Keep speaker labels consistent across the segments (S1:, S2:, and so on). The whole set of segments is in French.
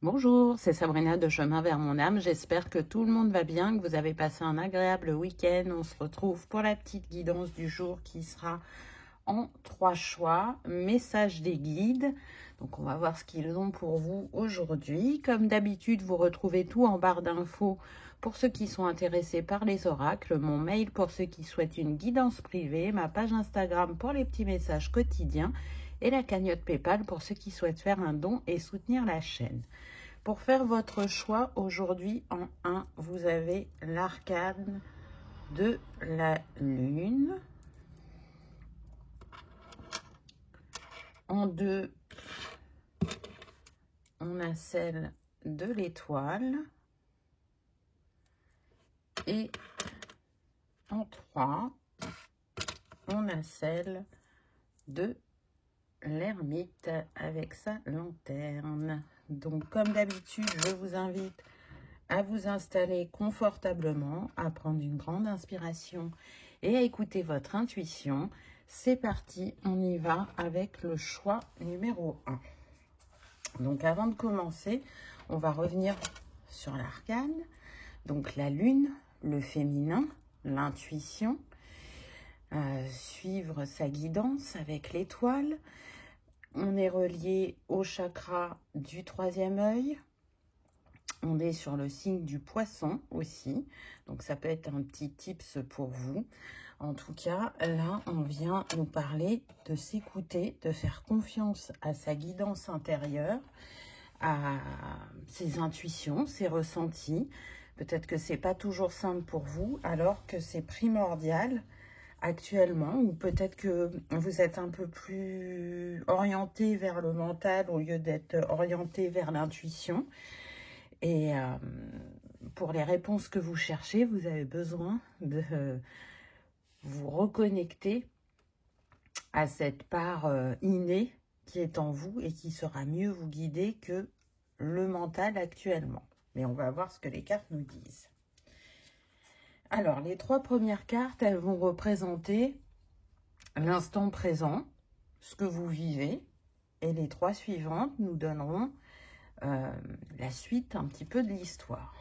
S1: Bonjour, c'est Sabrina de Chemin vers mon âme. J'espère que tout le monde va bien, que vous avez passé un agréable week-end. On se retrouve pour la petite guidance du jour qui sera en 3 choix. Message des guides. Donc, on va voir ce qu'ils ont pour vous aujourd'hui. Comme d'habitude, vous retrouvez tout en barre d'infos pour ceux qui sont intéressés par les oracles, mon mail pour ceux qui souhaitent une guidance privée, ma page Instagram pour les petits messages quotidiens et la cagnotte PayPal pour ceux qui souhaitent faire un don et soutenir la chaîne. Pour faire votre choix, aujourd'hui, en 1, vous avez l'arcane de la lune. En 2, on a celle de l'étoile. Et en 3, on a celle de l'ermite avec sa lanterne. Donc, comme d'habitude, je vous invite à vous installer confortablement, à prendre une grande inspiration et à écouter votre intuition. C'est parti, on y va avec le choix numéro 1. Donc, avant de commencer, on va revenir sur l'arcane. Donc, la lune, le féminin, l'intuition, suivre sa guidance avec l'étoile. On est relié au chakra du 3e œil. On est sur le signe du poisson aussi. Donc, ça peut être un petit tips pour vous. En tout cas, là, on vient nous parler de s'écouter, de faire confiance à sa guidance intérieure, à ses intuitions, ses ressentis. Peut-être que c'est pas toujours simple pour vous, alors que c'est primordial actuellement, ou peut-être que vous êtes un peu plus orienté vers le mental au lieu d'être orienté vers l'intuition. Et pour les réponses que vous cherchez, vous avez besoin de vous reconnecter à cette part innée qui est en vous et qui sera mieux vous guider que le mental actuellement. Mais on va voir ce que les cartes nous disent. Alors, les 3 premières cartes, elles vont représenter l'instant présent, ce que vous vivez. Et les 3 suivantes nous donneront la suite un petit peu de l'histoire.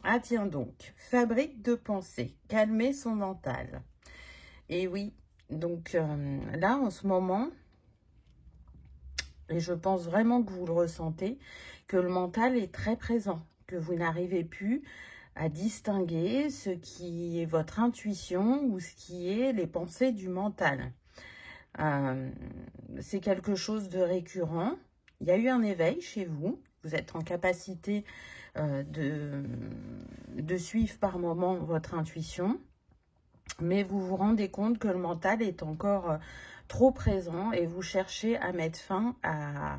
S1: Ah tiens donc, fabrique de pensée, calmer son mental. Et oui, donc là, en ce moment, et je pense vraiment que vous le ressentez, que le mental est très présent, que vous n'arrivez plus à distinguer ce qui est votre intuition ou ce qui est les pensées du mental. C'est quelque chose de récurrent. Il y a eu un éveil chez vous. Vous êtes en capacité de suivre par moment votre intuition. Mais vous vous rendez compte que le mental est encore trop présent et vous cherchez à mettre fin à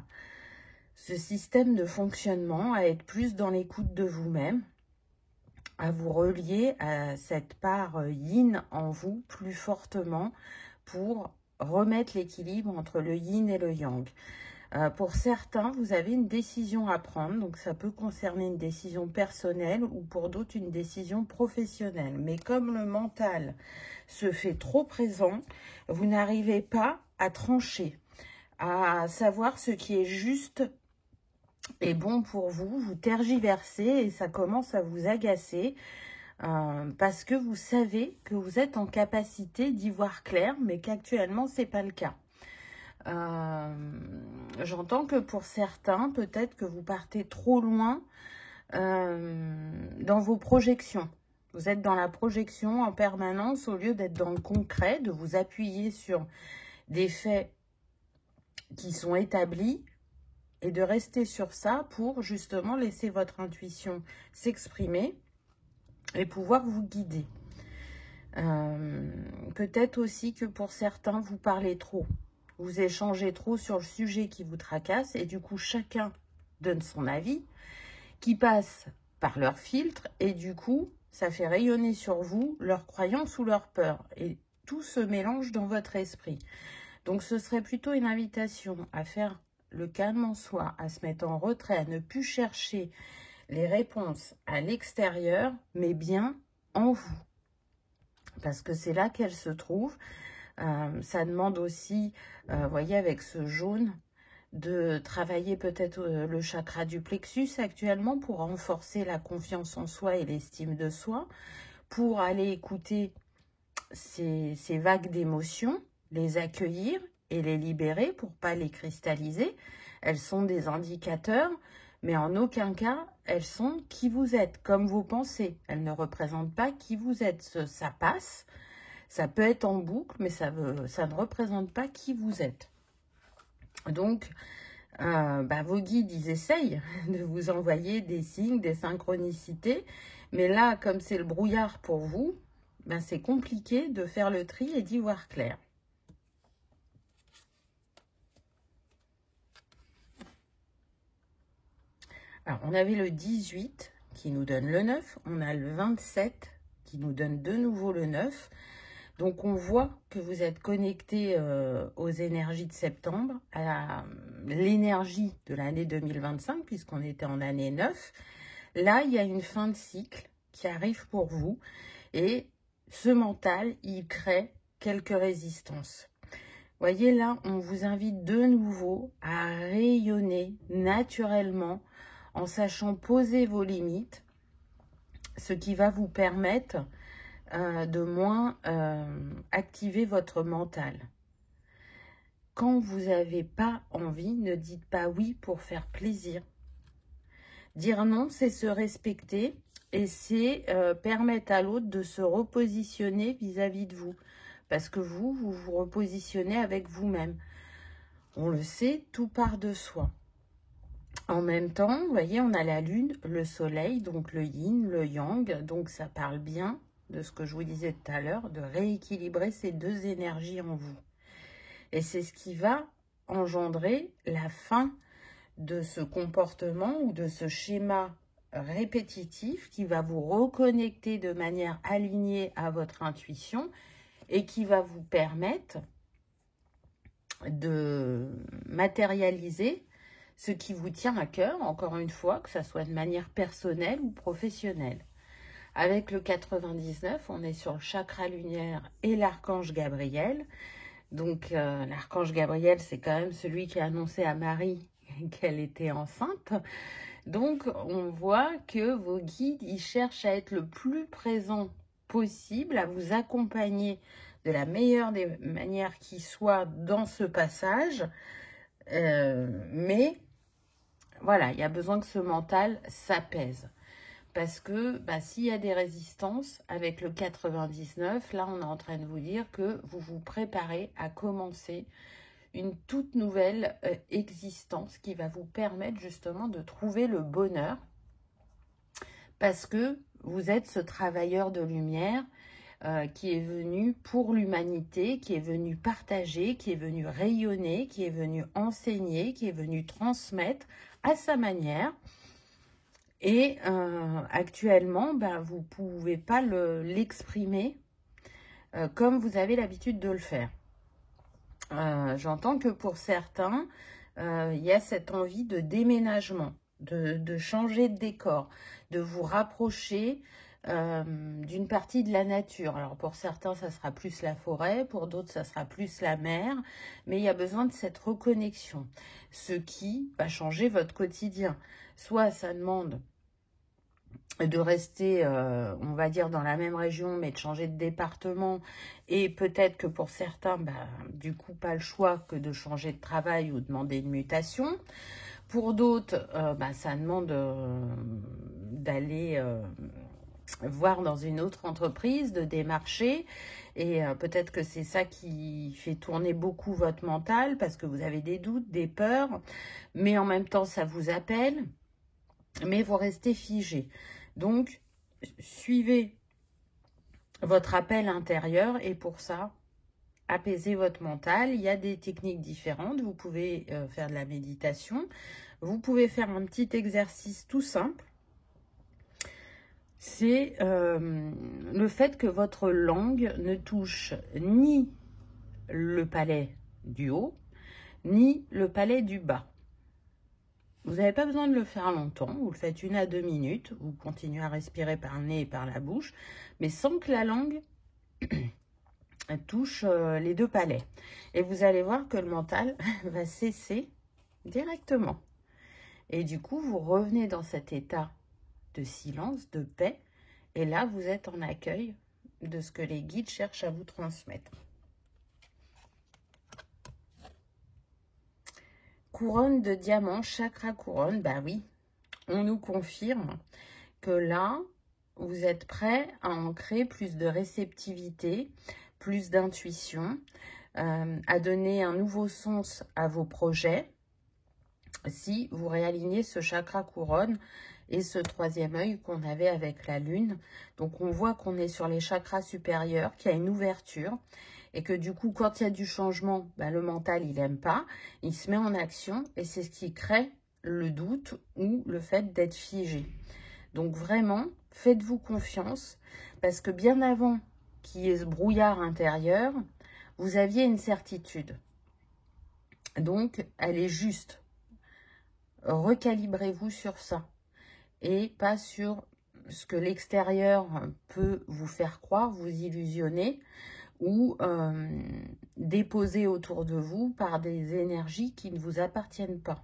S1: ce système de fonctionnement, à être plus dans l'écoute de vous-même, à vous relier à cette part yin en vous plus fortement pour remettre l'équilibre entre le yin et le yang. Pour certains, vous avez une décision à prendre, donc ça peut concerner une décision personnelle ou pour d'autres une décision professionnelle. Mais comme le mental se fait trop présent, vous n'arrivez pas à trancher, à savoir ce qui est juste et bon pour vous. Vous tergiversez et ça commence à vous agacer parce que vous savez que vous êtes en capacité d'y voir clair, mais qu'actuellement, ce n'est pas le cas. J'entends que pour certains, peut-être que vous partez trop loin dans vos projections. Vous êtes dans la projection en permanence au lieu d'être dans le concret, de vous appuyer sur des faits qui sont établis et de rester sur ça pour justement laisser votre intuition s'exprimer et pouvoir vous guider. Peut-être aussi que pour certains, vous parlez trop. Vous échangez trop sur le sujet qui vous tracasse et du coup, chacun donne son avis qui passe par leur filtre et du coup, ça fait rayonner sur vous leurs croyances ou leurs peurs et tout se mélange dans votre esprit. Donc, ce serait plutôt une invitation à faire le calme en soi, à se mettre en retrait, à ne plus chercher les réponses à l'extérieur, mais bien en vous. Parce que c'est là qu'elles se trouvent. Ça demande aussi, vous voyez, avec ce jaune, de travailler peut-être le chakra du plexus actuellement pour renforcer la confiance en soi et l'estime de soi, pour aller écouter ces vagues d'émotions, les accueillir et les libérer pour pas les cristalliser. Elles sont des indicateurs, mais en aucun cas, elles sont qui vous êtes, comme vous pensez. Elles ne représentent pas qui vous êtes. Ça passe, ça peut être en boucle, mais ça ne représente pas qui vous êtes. Donc, vos guides, ils essayent de vous envoyer des signes, des synchronicités. Mais là, comme c'est le brouillard pour vous, c'est compliqué de faire le tri et d'y voir clair. Alors, on avait le 18 qui nous donne le 9. On a le 27 qui nous donne de nouveau le 9. Donc, on voit que vous êtes connecté aux énergies de septembre, à l'énergie de l'année 2025, puisqu'on était en année 9. Là, il y a une fin de cycle qui arrive pour vous. Et ce mental, il crée quelques résistances. Voyez, là, on vous invite de nouveau à rayonner naturellement en sachant poser vos limites, ce qui va vous permettre de moins activer votre mental. Quand vous n'avez pas envie, ne dites pas oui pour faire plaisir. Dire non, c'est se respecter et c'est permettre à l'autre de se repositionner vis-à-vis de vous. Parce que vous vous repositionnez avec vous-même. On le sait, tout part de soi. En même temps, vous voyez, on a la lune, le soleil, donc le yin, le yang. Donc ça parle bien de ce que je vous disais tout à l'heure, de rééquilibrer ces deux énergies en vous. Et c'est ce qui va engendrer la fin de ce comportement ou de ce schéma répétitif qui va vous reconnecter de manière alignée à votre intuition et qui va vous permettre de matérialiser ce qui vous tient à cœur, encore une fois, que ce soit de manière personnelle ou professionnelle. Avec le 99, on est sur le chakra lunaire et l'archange Gabriel. Donc, l'archange Gabriel, c'est quand même celui qui a annoncé à Marie qu'elle était enceinte. Donc, on voit que vos guides, ils cherchent à être le plus présents possible, à vous accompagner de la meilleure des manières qui soit dans ce passage. Mais, voilà, il y a besoin que ce mental s'apaise. Parce que s'il y a des résistances, avec le 99, là, on est en train de vous dire que vous vous préparez à commencer une toute nouvelle existence qui va vous permettre justement de trouver le bonheur. Parce que vous êtes ce travailleur de lumière qui est venu pour l'humanité, qui est venu partager, qui est venu rayonner, qui est venu enseigner, qui est venu transmettre à sa manière. Et actuellement, vous ne pouvez pas l'exprimer comme vous avez l'habitude de le faire. J'entends que pour certains, il y a cette envie de déménagement, de changer de décor, de vous rapprocher d'une partie de la nature. Alors pour certains, ça sera plus la forêt, pour d'autres, ça sera plus la mer, mais il y a besoin de cette reconnexion, ce qui va changer votre quotidien. Soit ça demande de rester, on va dire, dans la même région, mais de changer de département. Et peut-être que pour certains, du coup, pas le choix que de changer de travail ou demander une mutation. Pour d'autres, ça demande d'aller voir dans une autre entreprise, de démarcher. Et peut-être que c'est ça qui fait tourner beaucoup votre mental, parce que vous avez des doutes, des peurs. Mais en même temps, ça vous appelle. Mais vous restez figé. Donc, suivez votre appel intérieur et pour ça, apaisez votre mental. Il y a des techniques différentes. Vous pouvez faire de la méditation. Vous pouvez faire un petit exercice tout simple. C'est le fait que votre langue ne touche ni le palais du haut, ni le palais du bas. Vous n'avez pas besoin de le faire longtemps, vous le faites 1 à 2 minutes, vous continuez à respirer par le nez et par la bouche, mais sans que la langue touche les deux palais. Et vous allez voir que le mental va cesser directement. Et du coup, vous revenez dans cet état de silence, de paix. Et là, vous êtes en accueil de ce que les guides cherchent à vous transmettre. Couronne de diamant, chakra couronne, bah oui, on nous confirme que là, vous êtes prêt à ancrer plus de réceptivité, plus d'intuition, à donner un nouveau sens à vos projets si vous réalignez ce chakra couronne et ce troisième œil qu'on avait avec la lune. Donc, on voit qu'on est sur les chakras supérieurs, qu'il y a une ouverture et que du coup, quand il y a du changement, ben, le mental, il n'aime pas. Il se met en action et c'est ce qui crée le doute ou le fait d'être figé. Donc, vraiment, faites-vous confiance parce que bien avant qu'il y ait ce brouillard intérieur, vous aviez une certitude. Donc, elle est juste. Recalibrez-vous sur ça et pas sur ce que l'extérieur peut vous faire croire, vous illusionner ou déposer autour de vous par des énergies qui ne vous appartiennent pas.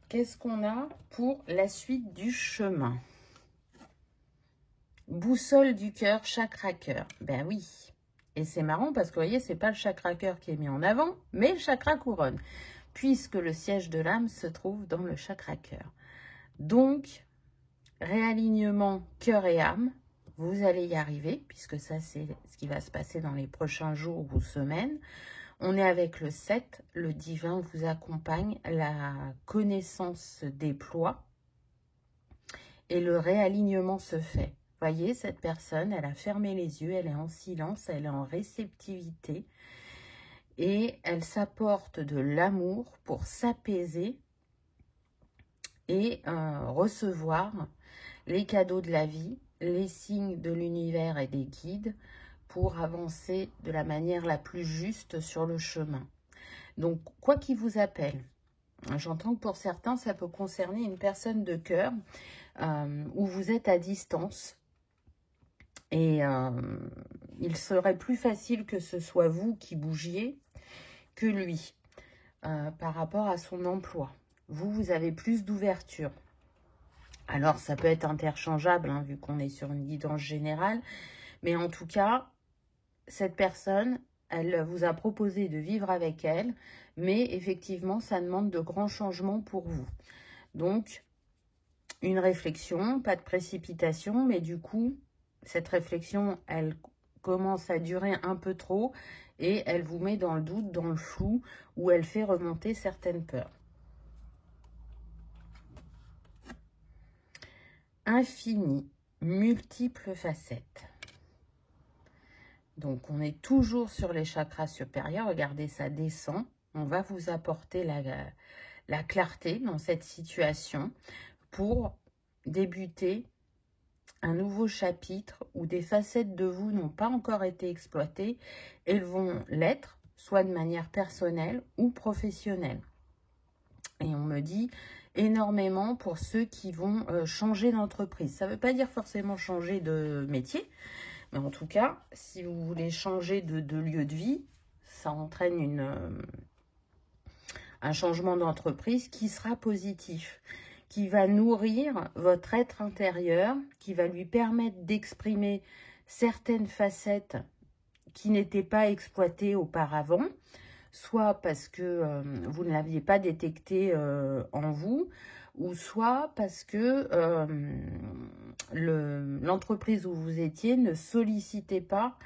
S1: Qu'est-ce qu'on a pour la suite du chemin? Boussole du cœur, chakra cœur. Ben oui. Et c'est marrant parce que vous voyez, c'est pas le chakra cœur qui est mis en avant, mais le chakra couronne, puisque le siège de l'âme se trouve dans le chakra cœur. Donc, réalignement cœur et âme, vous allez y arriver, puisque ça, c'est ce qui va se passer dans les prochains jours ou semaines. On est avec le 7, le divin vous accompagne, la connaissance se déploie et le réalignement se fait. Voyez, cette personne, elle a fermé les yeux, elle est en silence, elle est en réceptivité et elle s'apporte de l'amour pour s'apaiser et recevoir les cadeaux de la vie, les signes de l'univers et des guides pour avancer de la manière la plus juste sur le chemin. Donc, quoi qu'il vous appelle, j'entends que pour certains, ça peut concerner une personne de cœur où vous êtes à distance et il serait plus facile que ce soit vous qui bougiez que lui par rapport à son emploi. Vous avez plus d'ouverture. Alors, ça peut être interchangeable, hein, vu qu'on est sur une guidance générale. Mais en tout cas, cette personne, elle vous a proposé de vivre avec elle. Mais effectivement, ça demande de grands changements pour vous. Donc, une réflexion, pas de précipitation. Mais du coup, cette réflexion, elle commence à durer un peu trop. Et elle vous met dans le doute, dans le flou, où elle fait remonter certaines peurs. Infini, multiples facettes. Donc, on est toujours sur les chakras supérieurs. Regardez, ça descend. On va vous apporter la clarté dans cette situation pour débuter un nouveau chapitre où des facettes de vous n'ont pas encore été exploitées. Elles vont l'être, soit de manière personnelle ou professionnelle. Et on me dit énormément pour ceux qui vont changer d'entreprise. Ça ne veut pas dire forcément changer de métier, mais en tout cas, si vous voulez changer de lieu de vie, ça entraîne un changement d'entreprise qui sera positif, qui va nourrir votre être intérieur, qui va lui permettre d'exprimer certaines facettes qui n'étaient pas exploitées auparavant, soit parce que vous ne l'aviez pas détecté en vous, ou soit parce que l'entreprise où vous étiez ne sollicitait pas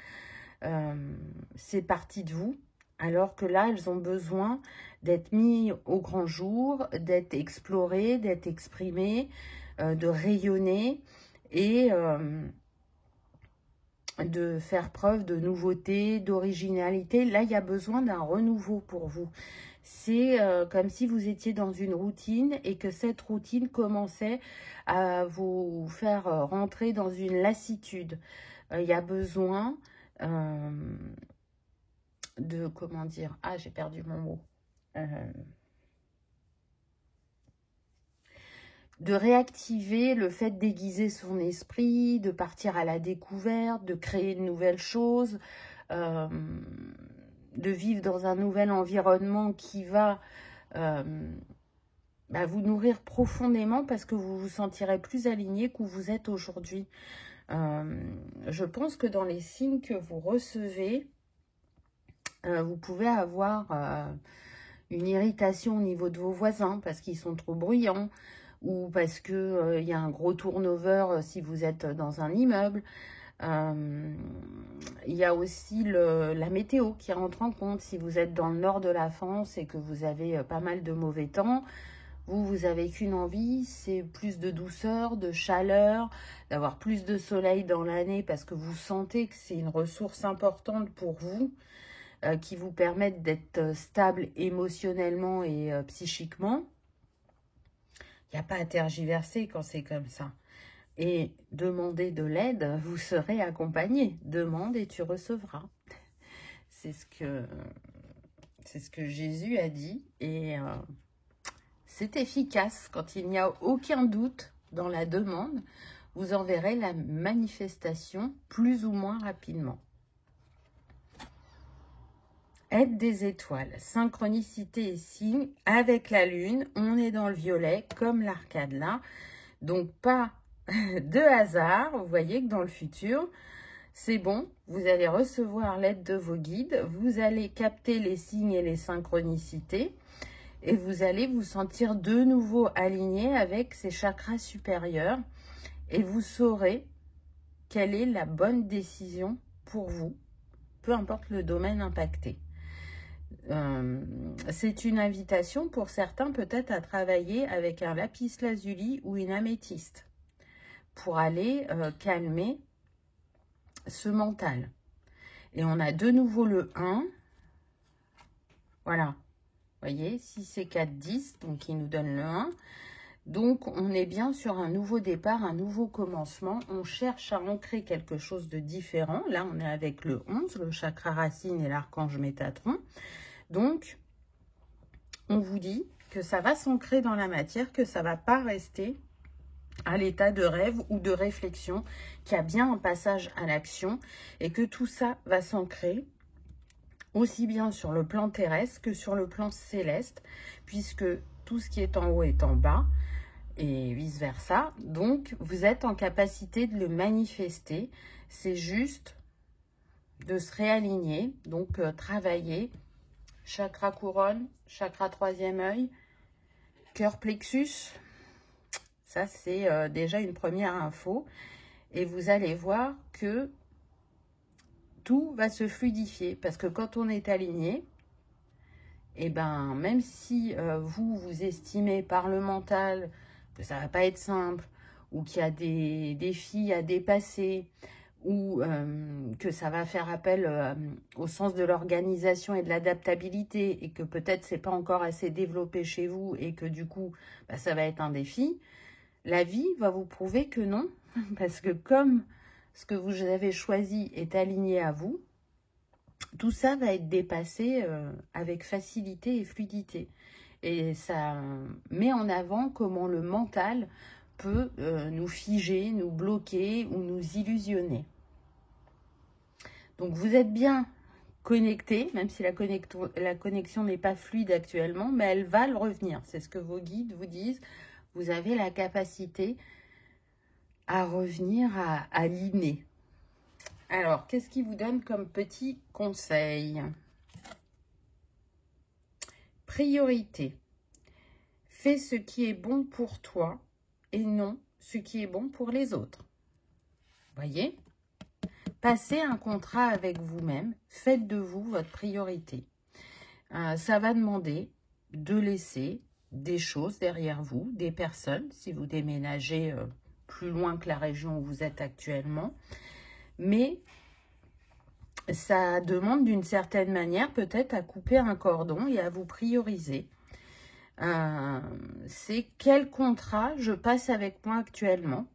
S1: ces parties de vous, alors que là, elles ont besoin d'être mises au grand jour, d'être explorées, d'être exprimées, de rayonner et de faire preuve de nouveauté, d'originalité. Là, il y a besoin d'un renouveau pour vous. C'est comme si vous étiez dans une routine et que cette routine commençait à vous faire rentrer dans une lassitude. Il y a besoin de, comment dire, ah, j'ai perdu mon mot. De réactiver le fait d'aiguiser son esprit, de partir à la découverte, de créer de nouvelles choses, de vivre dans un nouvel environnement qui va vous nourrir profondément parce que vous vous sentirez plus aligné qu'où vous êtes aujourd'hui. Je pense que dans les signes que vous recevez, vous pouvez avoir une irritation au niveau de vos voisins parce qu'ils sont trop bruyants ou parce qu'il y a un gros turnover si vous êtes dans un immeuble. Il y a aussi la météo qui rentre en compte. Si vous êtes dans le nord de la France et que vous avez pas mal de mauvais temps, vous avez qu'une envie, c'est plus de douceur, de chaleur, d'avoir plus de soleil dans l'année parce que vous sentez que c'est une ressource importante pour vous qui vous permettent d'être stable émotionnellement et psychiquement. Il n'y a pas à tergiverser quand c'est comme ça. Et demander de l'aide, vous serez accompagné. Demande et tu recevras. C'est ce que Jésus a dit. Et c'est efficace quand il n'y a aucun doute dans la demande. Vous en verrez la manifestation plus ou moins rapidement. Aide des étoiles, synchronicité et signe avec la lune. On est dans le violet comme l'arcade là. Donc pas de hasard. Vous voyez que dans le futur, c'est bon. Vous allez recevoir l'aide de vos guides. Vous allez capter les signes et les synchronicités. Et vous allez vous sentir de nouveau aligné avec ces chakras supérieurs. Et vous saurez quelle est la bonne décision pour vous, peu importe le domaine impacté. C'est une invitation pour certains peut-être à travailler avec un lapis lazuli ou une améthyste pour aller calmer ce mental. Et on a de nouveau le 1. Voilà. Vous voyez, 6 et 4, 10, donc qui nous donne le 1. Donc, on est bien sur un nouveau départ, un nouveau commencement. On cherche à ancrer quelque chose de différent. Là, on est avec le 11, le chakra racine et l'archange Métatron. Donc, on vous dit que ça va s'ancrer dans la matière, que ça ne va pas rester à l'état de rêve ou de réflexion, qu'il y a bien un passage à l'action et que tout ça va s'ancrer aussi bien sur le plan terrestre que sur le plan céleste, puisque tout ce qui est en haut est en bas et vice-versa. Donc, vous êtes en capacité de le manifester. C'est juste de se réaligner, donc travailler. Chakra couronne, chakra troisième œil, cœur plexus. Ça, c'est déjà une première info. Et vous allez voir que tout va se fluidifier. Parce que quand on est aligné, et ben, même si vous estimez par le mental que ça ne va pas être simple, ou qu'il y a des défis à dépasser, ou que ça va faire appel au sens de l'organisation et de l'adaptabilité, et que peut-être c'est pas encore assez développé chez vous, et que du coup, ça va être un défi, la vie va vous prouver que non, parce que comme ce que vous avez choisi est aligné à vous, tout ça va être dépassé avec facilité et fluidité. Et ça met en avant comment le mental peut nous figer, nous bloquer ou nous illusionner. Donc vous êtes bien connecté, même si la connexion n'est pas fluide actuellement, mais elle va le revenir. C'est ce que vos guides vous disent. Vous avez la capacité à revenir à l'inné. Alors, qu'est-ce qu'il vous donne comme petit conseil? Priorité. Fais ce qui est bon pour toi et non ce qui est bon pour les autres. Voyez? Passez un contrat avec vous-même. Faites de vous votre priorité. Ça va demander de laisser des choses derrière vous, des personnes, si vous déménagez plus loin que la région où vous êtes actuellement. Mais ça demande d'une certaine manière peut-être à couper un cordon et à vous prioriser. C'est quel contrat je passe avec moi actuellement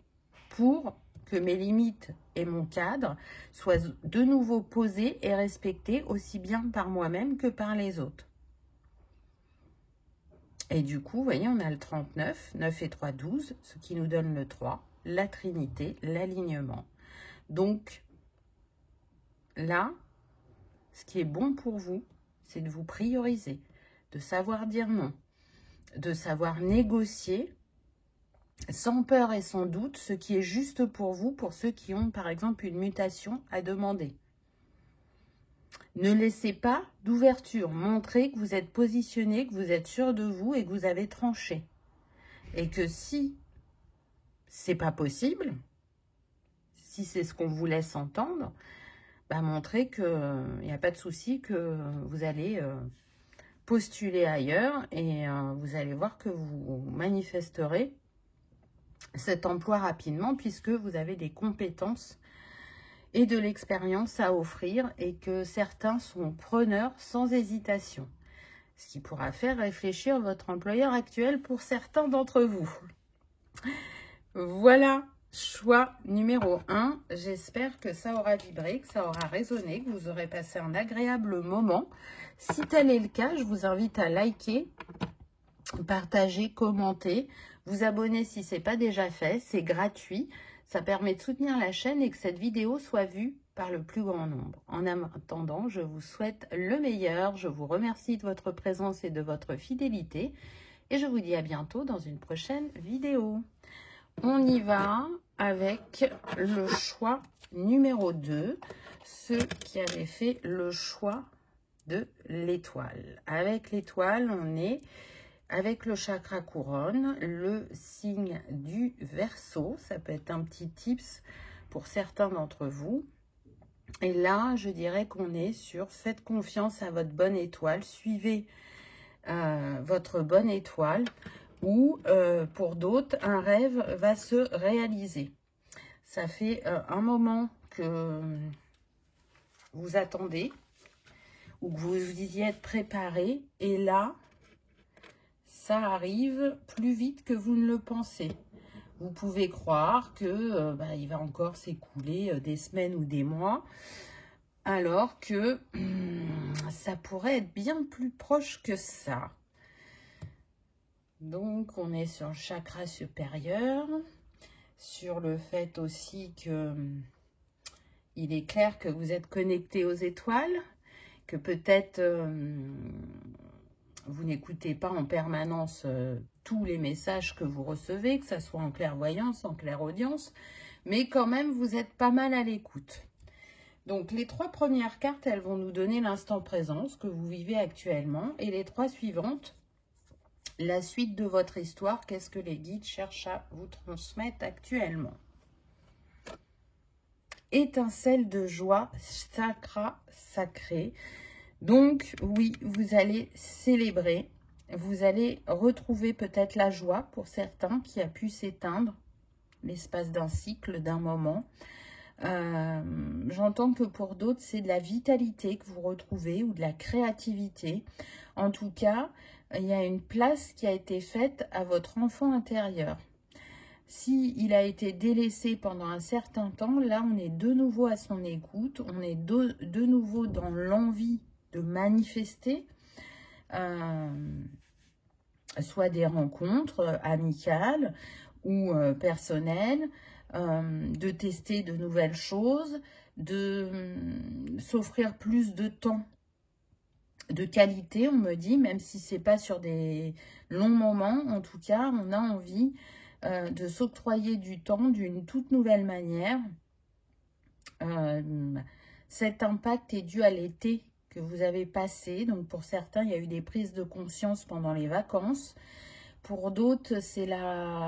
S1: pour que mes limites et mon cadre soient de nouveau posés et respectés aussi bien par moi-même que par les autres. Et du coup, vous voyez, on a le 39, 9 et 3, 12, ce qui nous donne le 3, la trinité, l'alignement. Donc, là, Ce qui est bon pour vous, c'est de vous prioriser, de savoir dire non, de savoir négocier sans peur et sans doute ce qui est juste pour vous, pour ceux qui ont par exemple une mutation à demander. Ne laissez pas d'ouverture, montrez que vous êtes positionné, que vous êtes sûr de vous et que vous avez tranché. Et que si c'est pas possible, si c'est ce qu'on vous laisse entendre, bah montrez qu'il n'y a pas de souci, que vous allez postuler ailleurs et vous allez voir que vous manifesterez cet emploi rapidement puisque vous avez des compétences et de l'expérience à offrir et que certains sont preneurs sans hésitation. Ce qui pourra faire réfléchir votre employeur actuel pour certains d'entre vous. Voilà, choix numéro 1. J'espère que ça aura vibré, que ça aura résonné, que vous aurez passé un agréable moment. Si tel est le cas, je vous invite à liker, partager, commenter, vous abonner si ce n'est pas déjà fait. C'est gratuit. Ça permet de soutenir la chaîne et que cette vidéo soit vue par le plus grand nombre. En attendant, je vous souhaite le meilleur. Je vous remercie de votre présence et de votre fidélité. Et je vous dis à bientôt dans une prochaine vidéo. On y va avec le choix numéro 2. Ceux qui avaient fait le choix de l'étoile. Avec l'étoile, on est avec le chakra couronne, le signe du Verseau. Ça peut être un petit tips pour certains d'entre vous. Et là, je dirais qu'on est sur faites confiance à votre bonne étoile, suivez votre bonne étoile, ou pour d'autres, un rêve va se réaliser. Ça fait un moment que vous attendez, ou que vous y êtes préparé, et là, ça arrive plus vite que vous ne le pensez. Vous pouvez croire que il va encore s'écouler des semaines ou des mois, alors que ça pourrait être bien plus proche que ça. Donc, on est sur le chakra supérieur, sur le fait aussi que il est clair que vous êtes connecté aux étoiles, que peut-être vous n'écoutez pas en permanence tous les messages que vous recevez, que ce soit en clairvoyance, en clairaudience, mais quand même, vous êtes pas mal à l'écoute. Donc, les 3 premières cartes, elles vont nous donner l'instant présent, ce que vous vivez actuellement, et les 3 suivantes, la suite de votre histoire, qu'est-ce que les guides cherchent à vous transmettre actuellement. Étincelle de joie, chakra sacré. Donc, oui, vous allez célébrer, vous allez retrouver peut-être la joie pour certains qui a pu s'éteindre l'espace d'un cycle, d'un moment. J'entends que pour d'autres, c'est de la vitalité que vous retrouvez ou de la créativité. En tout cas, il y a une place qui a été faite à votre enfant intérieur. S'il a été délaissé pendant un certain temps, là, on est de nouveau à son écoute, on est de nouveau dans l'envie de manifester, soit des rencontres amicales ou personnelles, de tester de nouvelles choses, de s'offrir plus de temps de qualité, on me dit, même si c'est pas sur des longs moments, en tout cas, on a envie de s'octroyer du temps d'une toute nouvelle manière. Cet impact est dû à l'été que vous avez passé. Donc, pour certains, il y a eu des prises de conscience pendant les vacances. Pour d'autres, c'est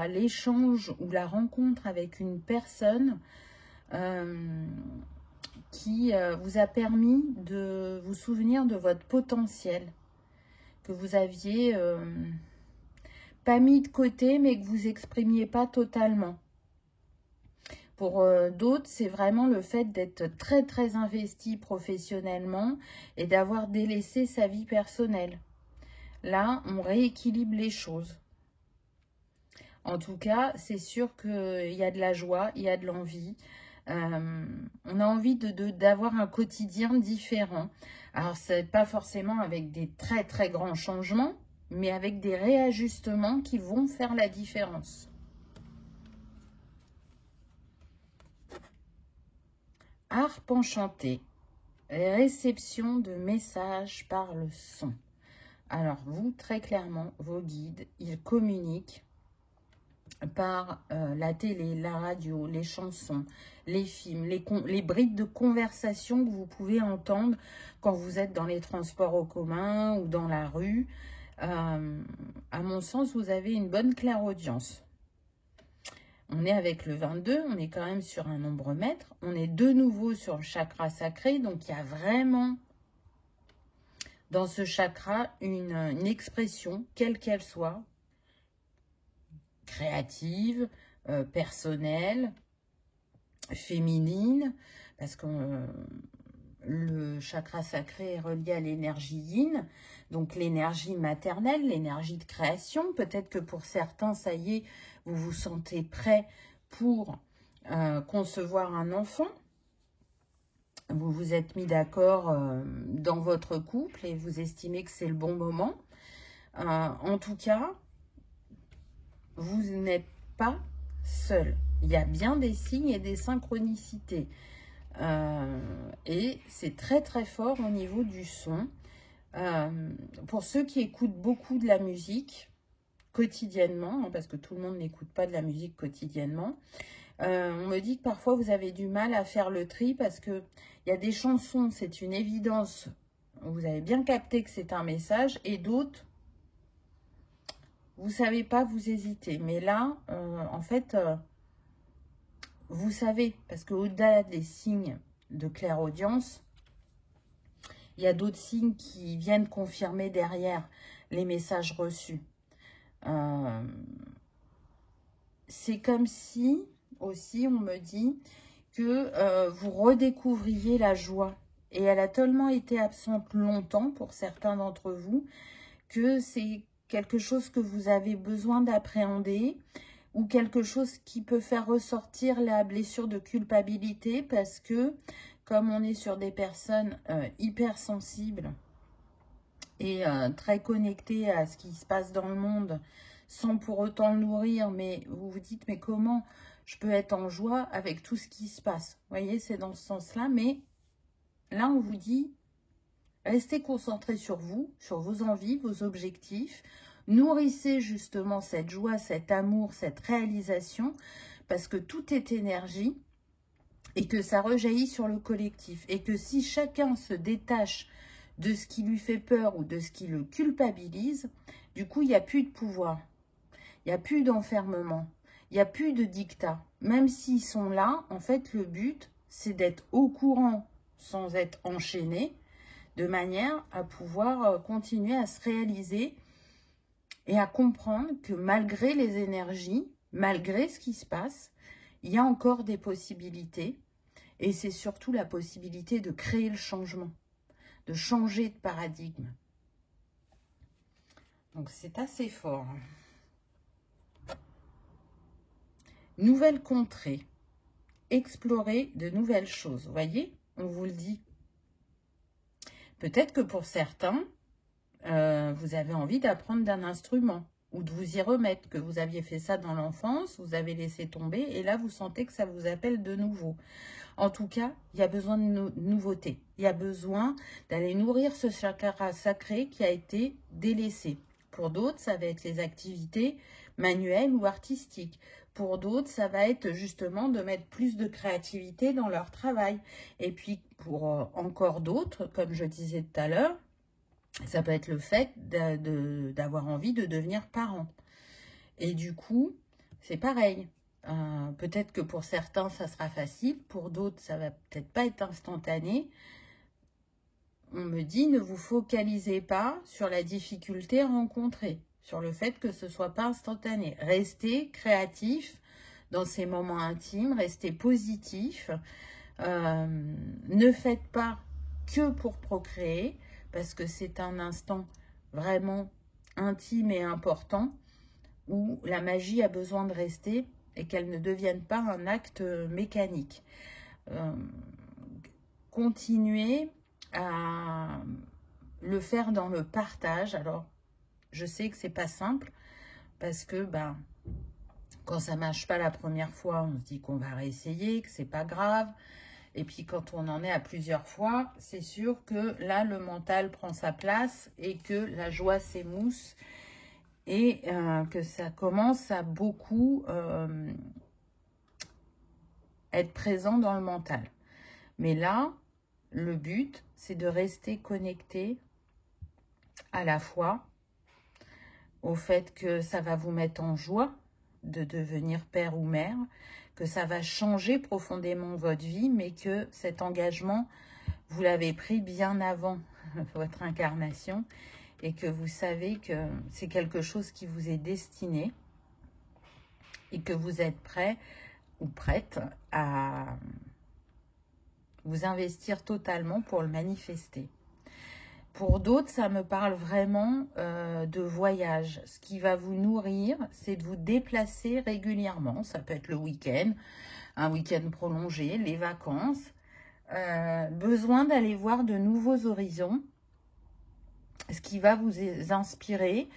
S1: l'échange ou la rencontre avec une personne qui vous a permis de vous souvenir de votre potentiel, que vous aviez pas mis de côté, mais que vous exprimiez pas totalement. Pour d'autres, c'est vraiment le fait d'être très très investi professionnellement et d'avoir délaissé sa vie personnelle. Là, on rééquilibre les choses. En tout cas, c'est sûr qu'il y a de la joie, il y a de l'envie. On a envie d'avoir un quotidien différent. Alors, c'est pas forcément avec des très très grands changements, mais avec des réajustements qui vont faire la différence. Harpe enchantée. réception de messages par le son. Alors, vous, très clairement, vos guides, ils communiquent par la télé, la radio, les chansons, les films, les bribes de conversation que vous pouvez entendre quand vous êtes dans les transports en commun ou dans la rue. À mon sens, vous avez une bonne clairaudience. On est avec le 22, on est quand même sur un nombre maître. On est de nouveau sur le chakra sacré, donc il y a vraiment dans ce chakra une expression, quelle qu'elle soit, créative, personnelle, féminine, parce que le chakra sacré est relié à l'énergie yin, donc l'énergie maternelle, l'énergie de création. Peut-être que pour certains, ça y est, vous vous sentez prêt pour concevoir un enfant. Vous vous êtes mis d'accord dans votre couple et vous estimez que c'est le bon moment. En tout cas, vous n'êtes pas seul. Il y a bien des signes et des synchronicités. Et c'est très très fort au niveau du son. Pour ceux qui écoutent beaucoup de la musique quotidiennement, hein, parce que tout le monde n'écoute pas de la musique quotidiennement, on me dit que parfois vous avez du mal à faire le tri parce qu'il y a des chansons, c'est une évidence, vous avez bien capté que c'est un message, et d'autres, vous savez pas, vous hésitez. Mais là, en fait, vous savez, parce qu'au-delà des signes de clairaudience, il y a d'autres signes qui viennent confirmer derrière les messages reçus. C'est comme si, aussi, on me dit que vous redécouvriez la joie. Et elle a tellement été absente longtemps pour certains d'entre vous que c'est quelque chose que vous avez besoin d'appréhender, ou quelque chose qui peut faire ressortir la blessure de culpabilité, parce que comme on est sur des personnes hypersensibles et très connectées à ce qui se passe dans le monde, sans pour autant le nourrir, mais vous vous dites, mais comment je peux être en joie avec tout ce qui se passe? Vous voyez, c'est dans ce sens-là, mais là, on vous dit, restez concentrés sur vous, sur vos envies, vos objectifs. Nourrissez justement cette joie, cet amour, cette réalisation, parce que tout est énergie et que ça rejaillit sur le collectif. Et que si chacun se détache de ce qui lui fait peur ou de ce qui le culpabilise, du coup, il n'y a plus de pouvoir, il n'y a plus d'enfermement, il n'y a plus de dictat. Même s'ils sont là, en fait, le but, c'est d'être au courant sans être enchaîné, de manière à pouvoir continuer à se réaliser et à comprendre que malgré les énergies, malgré ce qui se passe, il y a encore des possibilités. Et c'est surtout la possibilité de créer le changement, de changer de paradigme. Donc c'est assez fort. Nouvelle contrée. Explorer de nouvelles choses. Vous voyez, on vous le dit. Peut-être que pour certains, vous avez envie d'apprendre d'un instrument ou de vous y remettre, que vous aviez fait ça dans l'enfance, vous avez laissé tomber et là vous sentez que ça vous appelle de nouveau. En tout cas, il y a besoin de nouveautés. Il y a besoin d'aller nourrir ce chakra sacré qui a été délaissé. Pour d'autres, ça va être les activités manuelles ou artistiques. Pour d'autres, ça va être justement de mettre plus de créativité dans leur travail. Et puis, pour encore d'autres, comme je disais tout à l'heure, ça peut être le fait d'avoir envie de devenir parent. Et du coup, c'est pareil. Peut-être que pour certains, ça sera facile. Pour d'autres, ça va peut-être pas être instantané. On me dit, ne vous focalisez pas sur la difficulté rencontrée, sur le fait que ce soit pas instantané. Restez créatif dans ces moments intimes, restez positif. Ne faites pas que pour procréer, parce que c'est un instant vraiment intime et important où la magie a besoin de rester et qu'elle ne devienne pas un acte mécanique. Continuez à le faire dans le partage. Alors, je sais que c'est pas simple parce que quand ça marche pas la première fois, on se dit qu'on va réessayer, que c'est pas grave. Et puis quand on en est à plusieurs fois, c'est sûr que là, le mental prend sa place et que la joie s'émousse et que ça commence à beaucoup être présent dans le mental. Mais là, le but, c'est de rester connecté à la fois au fait que ça va vous mettre en joie de devenir père ou mère, que ça va changer profondément votre vie, mais que cet engagement, vous l'avez pris bien avant votre incarnation et que vous savez que c'est quelque chose qui vous est destiné et que vous êtes prêt ou prête à vous investir totalement pour le manifester. Pour d'autres, ça me parle vraiment de voyage. Ce qui va vous nourrir, c'est de vous déplacer régulièrement. Ça peut être le week-end, un week-end prolongé, les vacances. Besoin d'aller voir de nouveaux horizons. Ce qui va vous inspirer,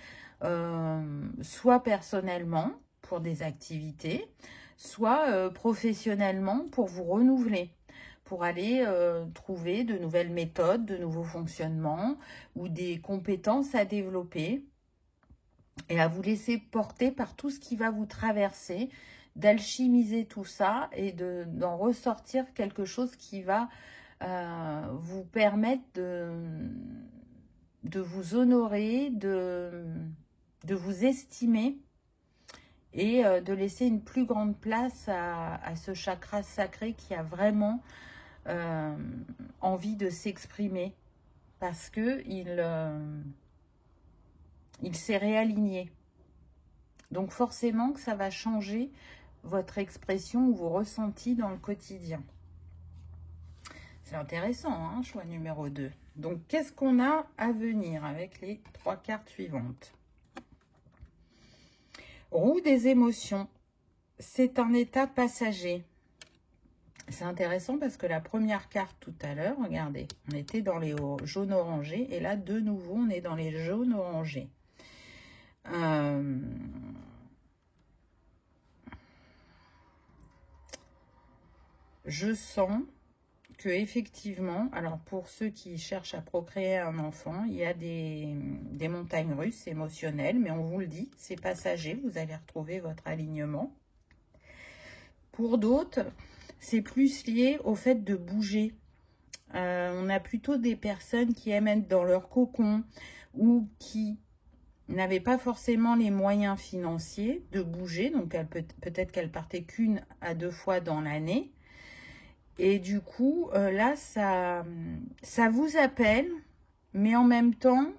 S1: soit personnellement pour des activités, soit professionnellement pour vous renouveler, pour aller trouver de nouvelles méthodes, de nouveaux fonctionnements ou des compétences à développer et à vous laisser porter par tout ce qui va vous traverser, d'alchimiser tout ça et d'en ressortir quelque chose qui va vous permettre de vous honorer, de vous estimer et de laisser une plus grande place à ce chakra sacré qui a vraiment envie de s'exprimer parce que il s'est réaligné. Donc forcément que ça va changer votre expression ou vos ressentis dans le quotidien. C'est intéressant, hein, choix numéro 2. Donc, qu'est-ce qu'on a à venir avec les 3 cartes suivantes? Roue des émotions. C'est un état passager. C'est intéressant parce que la première carte tout à l'heure, regardez, on était dans les jaunes orangés et là, de nouveau, on est dans les jaunes orangés. Je sens que effectivement, alors pour ceux qui cherchent à procréer un enfant, il y a des montagnes russes émotionnelles, mais on vous le dit, c'est passager, vous allez retrouver votre alignement. Pour d'autres, c'est plus lié au fait de bouger. On a plutôt des personnes qui aiment être dans leur cocon ou qui n'avaient pas forcément les moyens financiers de bouger, donc peut-être qu'elles partaient qu'1 à 2 fois dans l'année. Et du coup, là, ça vous appelle, mais en même temps,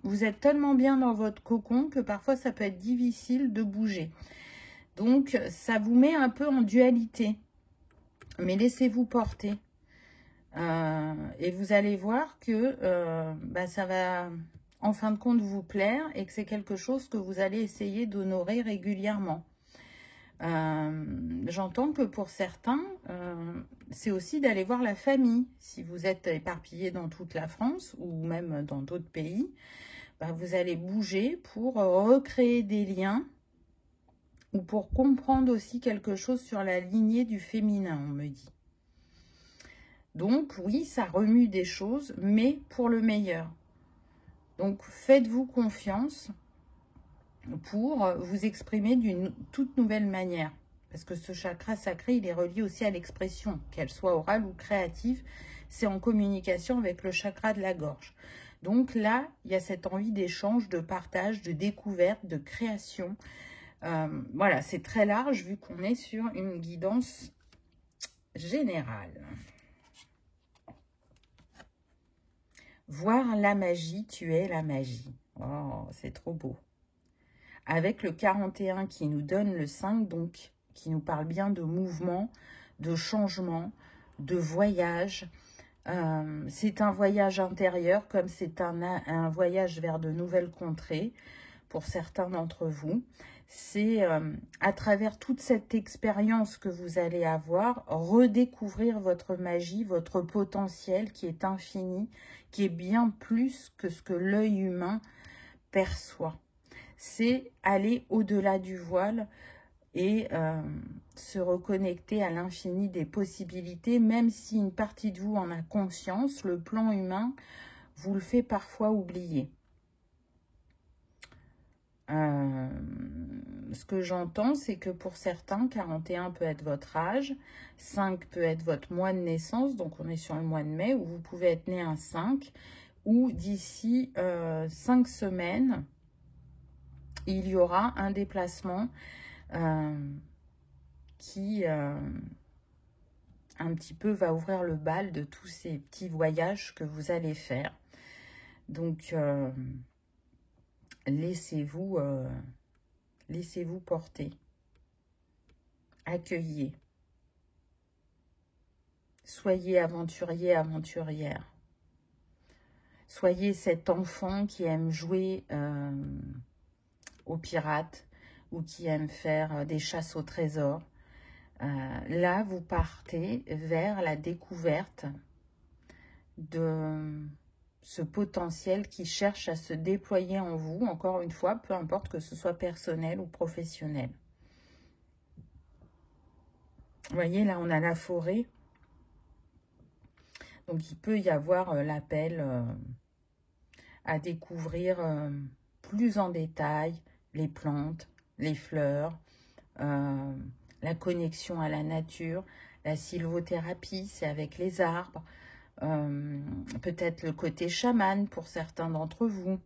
S1: vous êtes tellement bien dans votre cocon que parfois, ça peut être difficile de bouger. Donc, ça vous met un peu en dualité. Mais laissez-vous porter. Et vous allez voir que ça va, en fin de compte, vous plaire et que c'est quelque chose que vous allez essayer d'honorer régulièrement. J'entends que pour certains, c'est aussi d'aller voir la famille. Si vous êtes éparpillé dans toute la France ou même dans d'autres pays, vous allez bouger pour recréer des liens ou pour comprendre aussi quelque chose sur la lignée du féminin, on me dit. Donc oui, ça remue des choses, mais pour le meilleur. Donc faites-vous confiance pour vous exprimer d'une toute nouvelle manière. Parce que ce chakra sacré, il est relié aussi à l'expression, qu'elle soit orale ou créative. C'est en communication avec le chakra de la gorge. Donc là, il y a cette envie d'échange, de partage, de découverte, de création. Voilà, c'est très large vu qu'on est sur une guidance générale. Voir la magie, tu es la magie. Oh, c'est trop beau. Avec le 41 qui nous donne le 5, donc qui nous parle bien de mouvement, de changement, de voyage. C'est un voyage intérieur comme c'est un voyage vers de nouvelles contrées pour certains d'entre vous. C'est à travers toute cette expérience que vous allez avoir, redécouvrir votre magie, votre potentiel qui est infini, qui est bien plus que ce que l'œil humain perçoit. C'est aller au-delà du voile et se reconnecter à l'infini des possibilités, même si une partie de vous en a conscience, le plan humain vous le fait parfois oublier. Ce que j'entends, c'est que pour certains, 41 peut être votre âge, 5 peut être votre mois de naissance, donc on est sur le mois de mai, où vous pouvez être né un 5, ou d'ici 5 semaines, il y aura un déplacement qui un petit peu va ouvrir le bal de tous ces petits voyages que vous allez faire. Donc, laissez-vous porter. Accueillez. Soyez aventurier, aventurière. Soyez cet enfant qui aime jouer aux pirates ou qui aime faire des chasses au trésor. Là, vous partez vers la découverte de ce potentiel qui cherche à se déployer en vous, encore une fois, peu importe que ce soit personnel ou professionnel. Vous voyez, là, on a la forêt. Donc, il peut y avoir l'appel à découvrir plus en détail les plantes, les fleurs, la connexion à la nature, la sylvothérapie, c'est avec les arbres, peut-être le côté chaman pour certains d'entre vous.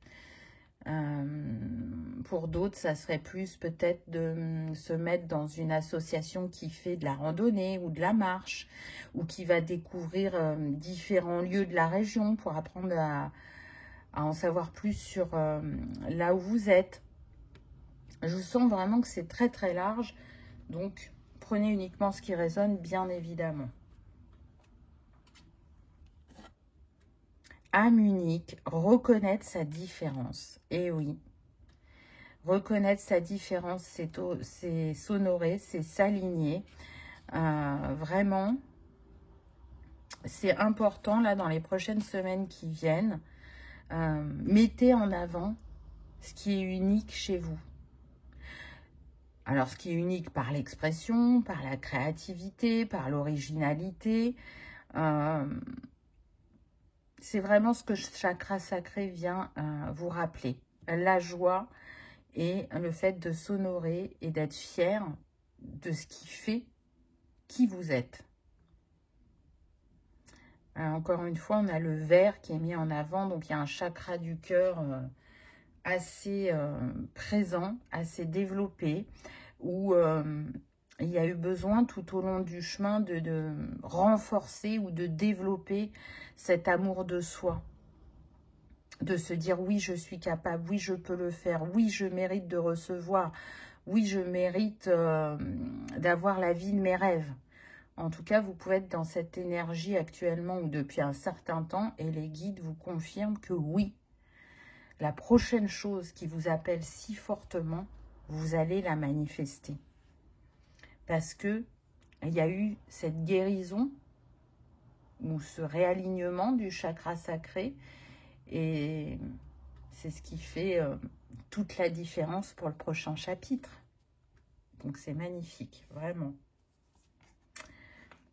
S1: Pour d'autres, ça serait plus peut-être de se mettre dans une association qui fait de la randonnée ou de la marche, ou qui va découvrir différents lieux de la région pour apprendre à en savoir plus sur là où vous êtes. Je sens vraiment que c'est très très large, donc prenez uniquement ce qui résonne, bien évidemment. Âme unique, reconnaître sa différence. Et oui, reconnaître sa différence, c'est s'honorer, c'est s'aligner. Vraiment, c'est important là dans les prochaines semaines qui viennent. Mettez en avant ce qui est unique chez vous. Alors, ce qui est unique par l'expression, par la créativité, par l'originalité, c'est vraiment ce que Chakra Sacré vient vous rappeler. La joie et le fait de s'honorer et d'être fier de ce qui fait qui vous êtes. Encore une fois, on a le vert qui est mis en avant, donc il y a un chakra du cœur assez présent, assez développé, où il y a eu besoin tout au long du chemin de renforcer ou de développer cet amour de soi. De se dire oui, je suis capable, oui, je peux le faire, oui, je mérite de recevoir, oui, je mérite d'avoir la vie de mes rêves. En tout cas, vous pouvez être dans cette énergie actuellement ou depuis un certain temps et les guides vous confirment que oui, la prochaine chose qui vous appelle si fortement, vous allez la manifester. Parce que il y a eu cette guérison ou ce réalignement du chakra sacré et c'est ce qui fait toute la différence pour le prochain chapitre. Donc c'est magnifique, vraiment.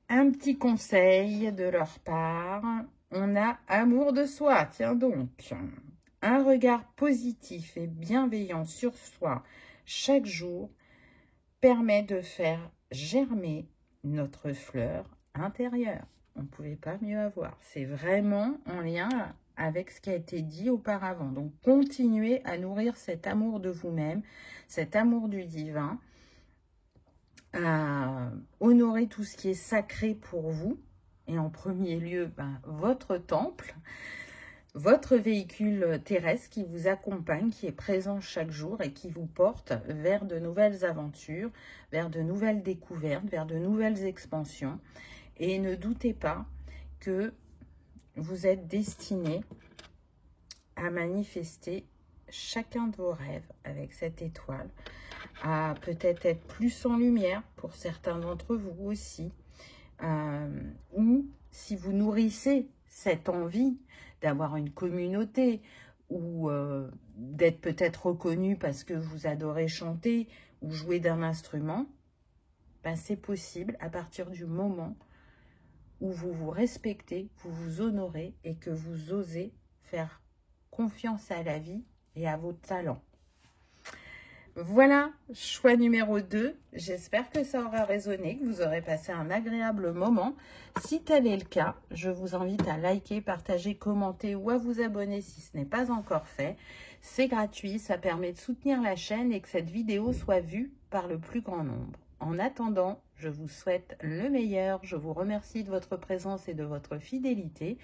S1: Un petit conseil de leur part, on a amour de soi, tiens donc. Un regard positif et bienveillant sur soi chaque jour permet de faire germer notre fleur intérieure. On ne pouvait pas mieux avoir. C'est vraiment en lien avec ce qui a été dit auparavant. Donc, continuez à nourrir cet amour de vous-même, cet amour du divin, à honorer tout ce qui est sacré pour vous, et en premier lieu, votre temple, votre véhicule terrestre qui vous accompagne, qui est présent chaque jour et qui vous porte vers de nouvelles aventures, vers de nouvelles découvertes, vers de nouvelles expansions. Et ne doutez pas que vous êtes destiné à manifester chacun de vos rêves avec cette étoile, à peut-être être plus en lumière pour certains d'entre vous aussi, ou si vous nourrissez cette envie d'avoir une communauté ou d'être peut-être reconnu parce que vous adorez chanter ou jouer d'un instrument, ben c'est possible à partir du moment où vous vous respectez, vous vous honorez et que vous osez faire confiance à la vie et à vos talents. Voilà, choix numéro 2. J'espère que ça aura résonné, que vous aurez passé un agréable moment. Si tel est le cas, je vous invite à liker, partager, commenter ou à vous abonner si ce n'est pas encore fait. C'est gratuit, ça permet de soutenir la chaîne et que cette vidéo soit vue par le plus grand nombre. En attendant, je vous souhaite le meilleur. Je vous remercie de votre présence et de votre fidélité.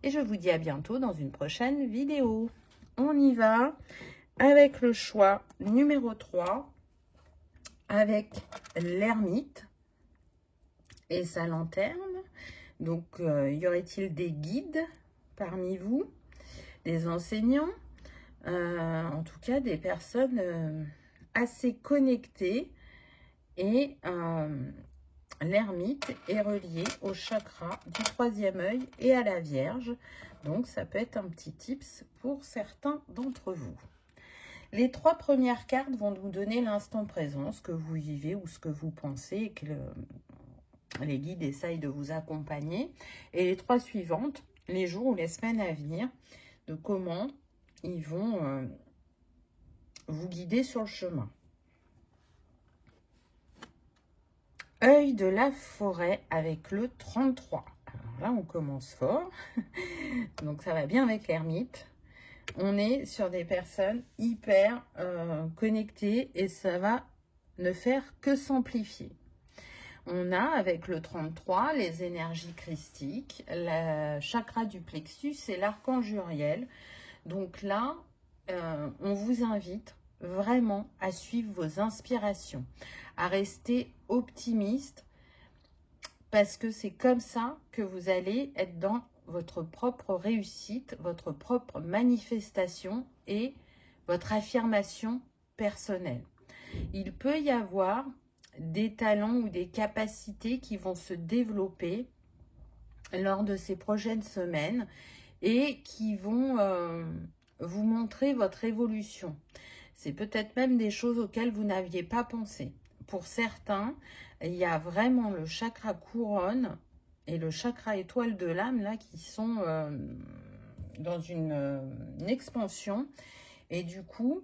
S1: Et je vous dis à bientôt dans une prochaine vidéo. On y va avec le choix numéro 3, avec l'ermite et sa lanterne. Donc, y aurait-il des guides parmi vous, des enseignants, en tout cas des personnes assez connectées. Et l'ermite est relié au chakra du 3e œil et à la Vierge. Donc, ça peut être un petit tips pour certains d'entre vous. Les 3 premières cartes vont nous donner l'instant présent, ce que vous vivez ou ce que vous pensez et que les guides essayent de vous accompagner. Et les 3 suivantes, les jours ou les semaines à venir, de comment ils vont vous guider sur le chemin. Œil de la forêt avec le 33. Alors là, on commence fort. Donc, ça va bien avec l'ermite. On est sur des personnes hyper connectées et ça va ne faire que s'amplifier. On a avec le 33 les énergies christiques, le chakra du plexus et l'archange Uriel. Donc là, on vous invite vraiment à suivre vos inspirations, à rester optimiste parce que c'est comme ça que vous allez être dans votre propre réussite, votre propre manifestation et votre affirmation personnelle. Il peut y avoir des talents ou des capacités qui vont se développer lors de ces prochaines semaines et qui vont vous montrer votre évolution. C'est peut-être même des choses auxquelles vous n'aviez pas pensé. Pour certains, il y a vraiment le chakra couronne et le chakra étoile de l'âme là qui sont dans une expansion. Et du coup,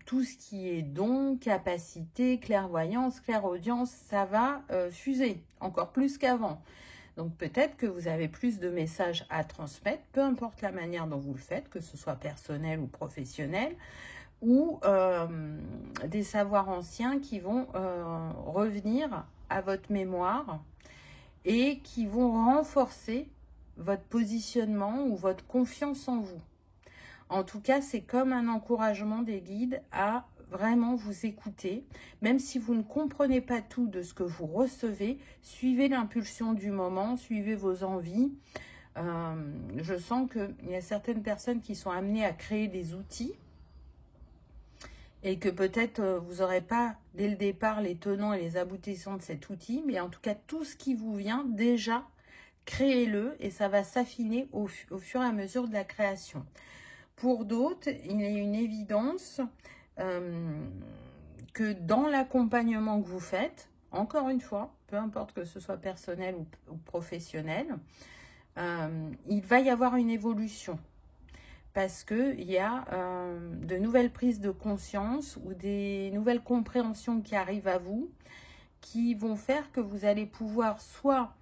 S1: tout ce qui est don, capacité, clairvoyance, clairaudience, ça va fuser encore plus qu'avant. Donc peut-être que vous avez plus de messages à transmettre, peu importe la manière dont vous le faites, que ce soit personnel ou professionnel, ou des savoirs anciens qui vont revenir à votre mémoire et qui vont renforcer votre positionnement ou votre confiance en vous. En tout cas, c'est comme un encouragement des guides à vraiment vous écouter. Même si vous ne comprenez pas tout de ce que vous recevez, suivez l'impulsion du moment, suivez vos envies. Je sens qu'il y a certaines personnes qui sont amenées à créer des outils et que peut-être vous n'aurez pas dès le départ les tenants et les aboutissants de cet outil, mais en tout cas tout ce qui vous vient déjà, créez-le et ça va s'affiner au fur et à mesure de la création. Pour d'autres, il est une évidence que dans l'accompagnement que vous faites, encore une fois, peu importe que ce soit personnel ou professionnel, il va y avoir une évolution. Parce qu'il y a de nouvelles prises de conscience ou des nouvelles compréhensions qui arrivent à vous, qui vont faire que vous allez pouvoir soit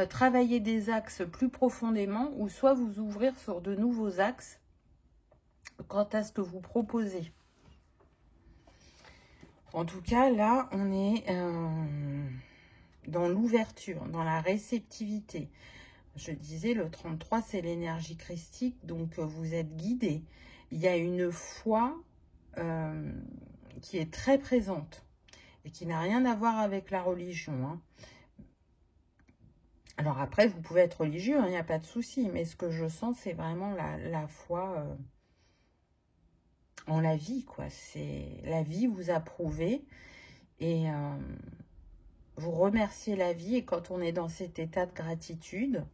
S1: travailler des axes plus profondément, ou soit vous ouvrir sur de nouveaux axes quant à ce que vous proposez. En tout cas, là, on est dans l'ouverture, dans la réceptivité. Je disais, le 33, c'est l'énergie christique, donc vous êtes guidé. Il y a une foi qui est très présente et qui n'a rien à voir avec la religion. Hein. Alors après, vous pouvez être religieux, il n'y a pas de souci, mais ce que je sens, c'est vraiment la foi en la vie, quoi. C'est la vie vous a prouvé et vous remerciez la vie. Et quand on est dans cet état de gratitude,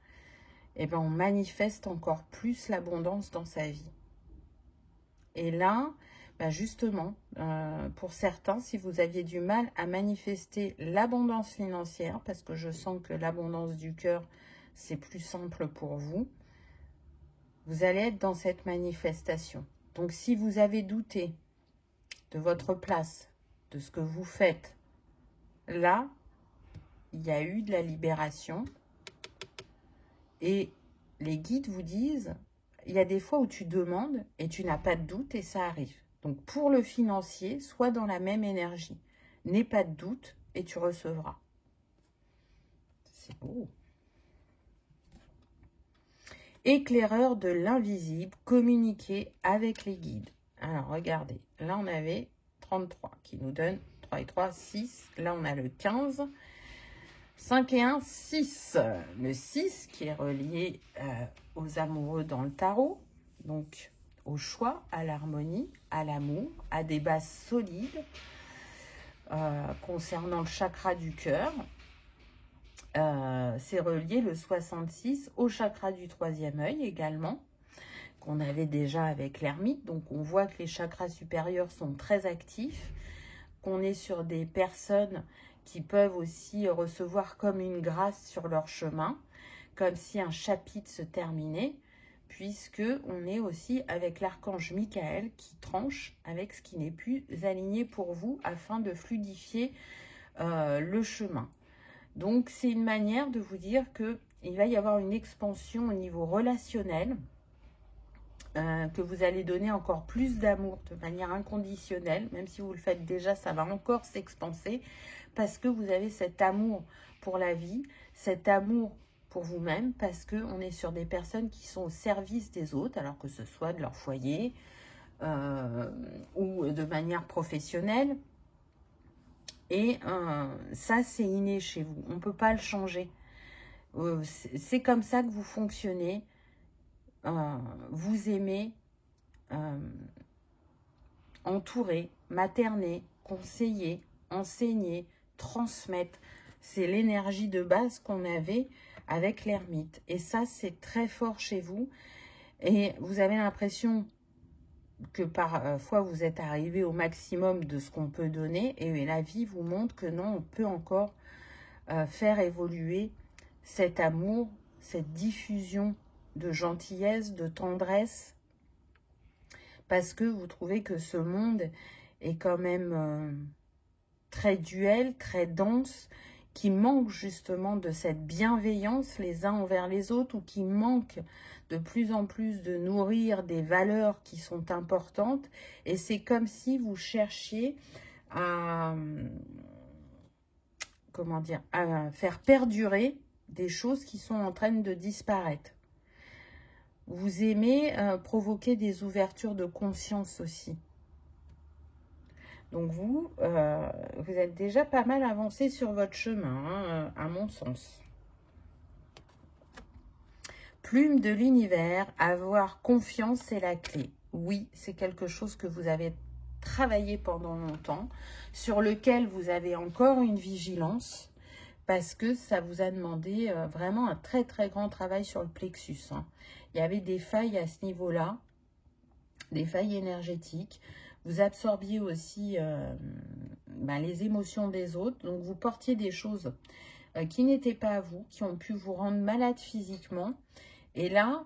S1: eh ben, on manifeste encore plus l'abondance dans sa vie. Et là, ben justement, pour certains, si vous aviez du mal à manifester l'abondance financière, parce que je sens que l'abondance du cœur, c'est plus simple pour vous, vous allez être dans cette manifestation. Donc, si vous avez douté de votre place, de ce que vous faites, là, il y a eu de la libération. Et les guides vous disent, il y a des fois où tu demandes et tu n'as pas de doute et ça arrive. Donc, pour le financier, sois dans la même énergie. N'aie pas de doute et tu recevras. C'est beau. Éclaireur de l'invisible, communiquer avec les guides. Alors, regardez. Là, on avait 33 qui nous donne 3 et 3, 6. Là, on a le 15. 5 et 1, 6. Le 6 qui est relié aux amoureux dans le tarot. Donc, au choix, à l'harmonie, à l'amour, à des bases solides concernant le chakra du cœur. C'est relié le 66 au chakra du troisième œil également, qu'on avait déjà avec l'ermite. Donc, on voit que les chakras supérieurs sont très actifs, qu'on est sur des personnes qui peuvent aussi recevoir comme une grâce sur leur chemin, comme si un chapitre se terminait, puisque on est aussi avec l'archange Michael qui tranche avec ce qui n'est plus aligné pour vous afin de fluidifier le chemin. Donc, c'est une manière de vous dire qu'il va y avoir une expansion au niveau relationnel, que vous allez donner encore plus d'amour de manière inconditionnelle. Même si vous le faites déjà, ça va encore s'expanser parce que vous avez cet amour pour la vie, cet amour pour vous-même, parce qu'on est sur des personnes qui sont au service des autres, alors que ce soit de leur foyer ou de manière professionnelle. Et ça, c'est inné chez vous. On ne peut pas le changer. C'est comme ça que vous fonctionnez. Vous aimez entourer, materner, conseiller, enseigner, transmettre. C'est l'énergie de base qu'on avait avec l'ermite. Et ça, c'est très fort chez vous. Et vous avez l'impression que parfois vous êtes arrivé au maximum de ce qu'on peut donner. Et la vie vous montre que non, on peut encore faire évoluer cet amour, cette diffusion de gentillesse, de tendresse, parce que vous trouvez que ce monde est quand même très duel, très dense, qui manque justement de cette bienveillance les uns envers les autres, ou qui manque de plus en plus de nourrir des valeurs qui sont importantes. Et c'est comme si vous cherchiez à, comment dire, à faire perdurer des choses qui sont en train de disparaître. Vous aimez provoquer des ouvertures de conscience aussi. Donc vous êtes déjà pas mal avancé sur votre chemin, hein, à mon sens. Plume de l'univers, avoir confiance, c'est la clé. Oui, c'est quelque chose que vous avez travaillé pendant longtemps, sur lequel vous avez encore une vigilance, parce que ça vous a demandé vraiment un très très grand travail sur le plexus. Hein. Il y avait des failles à ce niveau-là, des failles énergétiques. Vous absorbiez aussi les émotions des autres. Donc, vous portiez des choses qui n'étaient pas à vous, qui ont pu vous rendre malade physiquement. Et là,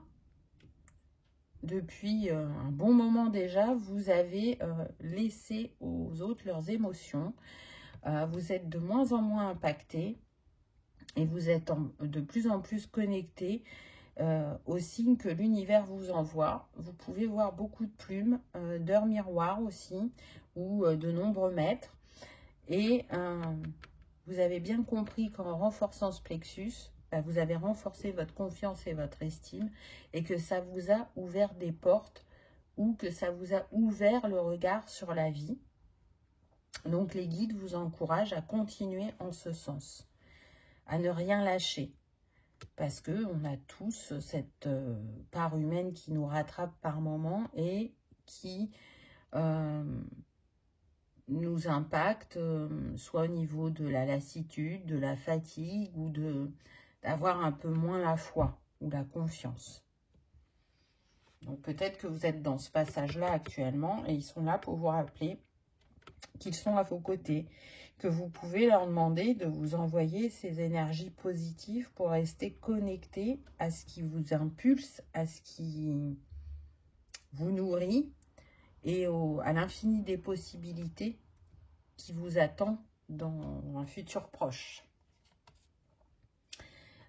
S1: depuis un bon moment déjà, vous avez laissé aux autres leurs émotions. Vous êtes de moins en moins impacté et vous êtes de plus en plus connecté aux signes que l'univers vous envoie. Vous pouvez voir beaucoup de plumes, d'heures miroirs aussi, ou de nombreux mètres. Et vous avez bien compris qu'en renforçant ce plexus, vous avez renforcé votre confiance et votre estime, et que ça vous a ouvert des portes, ou que ça vous a ouvert le regard sur la vie. Donc les guides vous encouragent à continuer en ce sens, à ne rien lâcher. Parce qu'on a tous cette part humaine qui nous rattrape par moments et qui nous impacte, soit au niveau de la lassitude, de la fatigue, ou d'avoir un peu moins la foi. ou la confiance. Donc peut-être que vous êtes dans ce passage-là actuellement et ils sont là pour vous rappeler qu'ils sont à vos côtés, que vous pouvez leur demander de vous envoyer ces énergies positives pour rester connecté à ce qui vous impulse, à ce qui vous nourrit et à l'infini des possibilités qui vous attend dans un futur proche.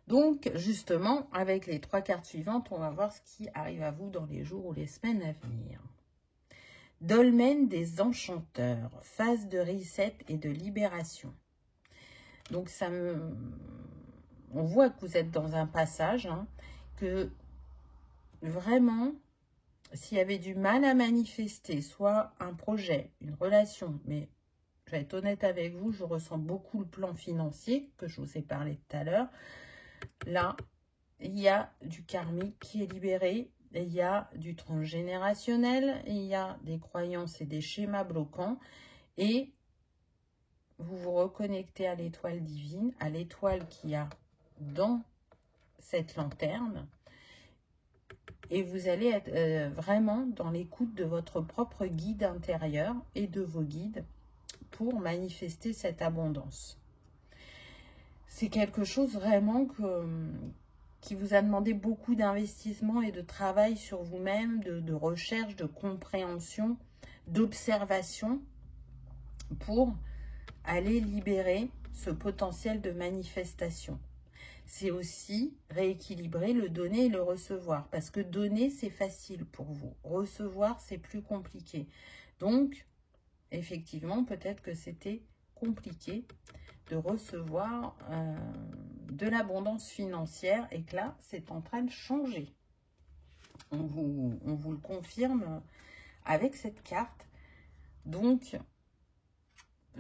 S1: Donc, justement, avec les 3 cartes suivantes, on va voir ce qui arrive à vous dans les jours ou les semaines à venir. Dolmen des enchanteurs, phase de reset et de libération. Donc, on voit que vous êtes dans un passage, hein, que vraiment, s'il y avait du mal à manifester, soit un projet, une relation, mais je vais être honnête avec vous, je ressens beaucoup le plan financier que je vous ai parlé tout à l'heure. Là, il y a du karmique qui est libéré, il y a du transgénérationnel, il y a des croyances et des schémas bloquants, et vous vous reconnectez à l'étoile divine, à l'étoile qu'il y a dans cette lanterne, et vous allez être vraiment dans l'écoute de votre propre guide intérieur et de vos guides pour manifester cette abondance. C'est quelque chose vraiment qui vous a demandé beaucoup d'investissement et de travail sur vous-même, de recherche, de compréhension, d'observation pour aller libérer ce potentiel de manifestation. C'est aussi rééquilibrer le donner et le recevoir. Parce que donner, c'est facile pour vous. Recevoir, c'est plus compliqué. Donc, effectivement, peut-être que c'était compliqué de recevoir de l'abondance financière et que là, c'est en train de changer. On vous le confirme avec cette carte. Donc,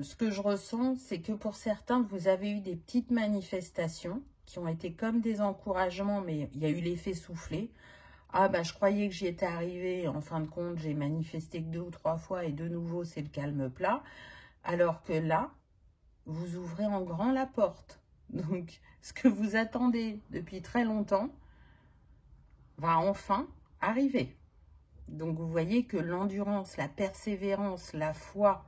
S1: ce que je ressens, c'est que pour certains, vous avez eu des petites manifestations qui ont été comme des encouragements, mais il y a eu l'effet soufflé. Ah, bah, je croyais que j'y étais arrivée. En fin de compte, j'ai manifesté que 2 ou 3 fois et de nouveau, c'est le calme plat. Alors que là, vous ouvrez en grand la porte. Donc, ce que vous attendez depuis très longtemps va enfin arriver. Donc, vous voyez que l'endurance, la persévérance, la foi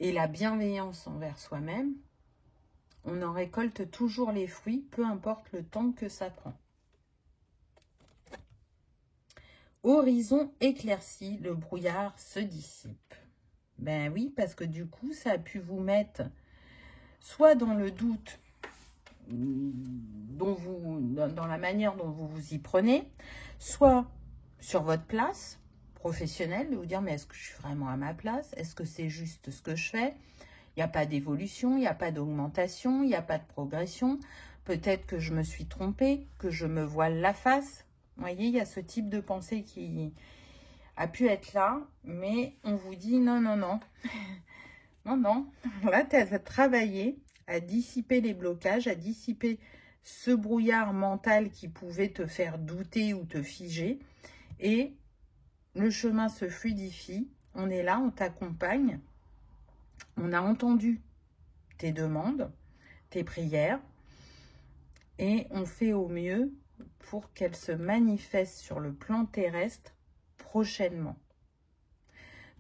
S1: et la bienveillance envers soi-même, on en récolte toujours les fruits, peu importe le temps que ça prend. Horizon éclairci, le brouillard se dissipe. Ben oui, parce que du coup, ça a pu vous mettre soit dans le doute dans la manière dont vous vous y prenez, soit sur votre place professionnelle, de vous dire, mais est-ce que je suis vraiment à ma place? Est-ce que c'est juste ce que je fais? Il n'y a pas d'évolution, il n'y a pas d'augmentation, il n'y a pas de progression. Peut-être que je me suis trompée, que je me voile la face. Vous voyez, il y a ce type de pensée qui a pu être là, mais on vous dit non, non, non. Non, non. Là, tu as travaillé à dissiper les blocages, à dissiper ce brouillard mental qui pouvait te faire douter ou te figer. Et le chemin se fluidifie. On est là, on t'accompagne. On a entendu tes demandes, tes prières. Et on fait au mieux pour qu'elles se manifestent sur le plan terrestre prochainement.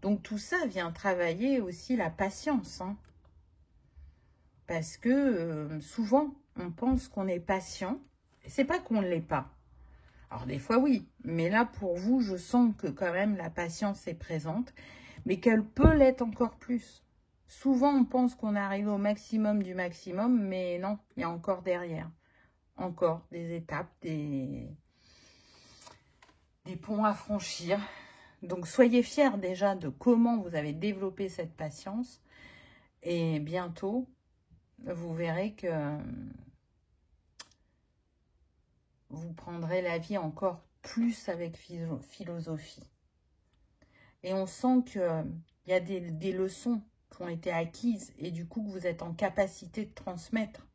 S1: Donc tout ça vient travailler aussi la patience. Hein. Parce que souvent, on pense qu'on est patient. C'est pas qu'on ne l'est pas. Alors des fois oui, mais là pour vous, je sens que quand même la patience est présente, mais qu'elle peut l'être encore plus. Souvent, on pense qu'on arrive au maximum du maximum, mais non, il y a encore derrière. Encore des étapes, des ponts à franchir. Donc, soyez fiers déjà de comment vous avez développé cette patience. Et bientôt, vous verrez que vous prendrez la vie encore plus avec philosophie. Et on sent qu'il y a des leçons qui ont été acquises et du coup que vous êtes en capacité de transmettre,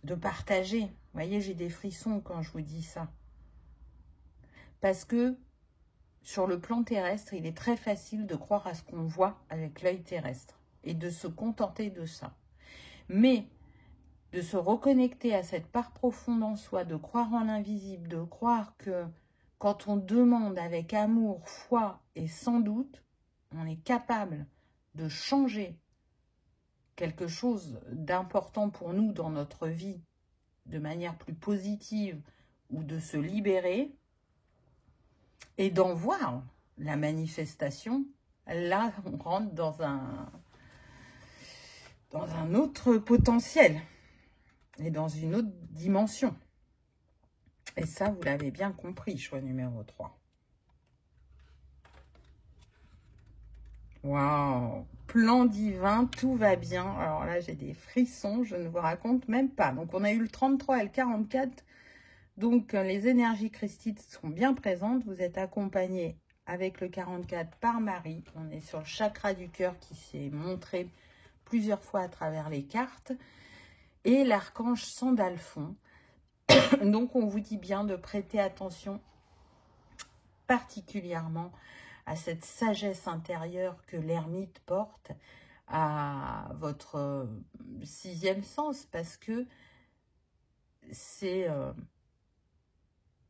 S1: de partager. Vous voyez, j'ai des frissons quand je vous dis ça. Parce que sur le plan terrestre, il est très facile de croire à ce qu'on voit avec l'œil terrestre et de se contenter de ça. Mais de se reconnecter à cette part profonde en soi, de croire en l'invisible, de croire que quand on demande avec amour, foi et sans doute, on est capable de changer quelque chose d'important pour nous dans notre vie de manière plus positive ou de se libérer et d'en voir la manifestation, là on rentre dans un autre potentiel et dans une autre dimension. Et ça, vous l'avez bien compris, choix numéro 3. Waouh! Plan divin, tout va bien. Alors là, j'ai des frissons, je ne vous raconte même pas. Donc, on a eu le 33 et le 44. Donc, les énergies christiques sont bien présentes. Vous êtes accompagné avec le 44 par Marie. On est sur le chakra du cœur qui s'est montré plusieurs fois à travers les cartes. Et l'archange Sandalphon. Donc, on vous dit bien de prêter attention particulièrement à cette sagesse intérieure que l'ermite porte, à votre 6e sens, parce que c'est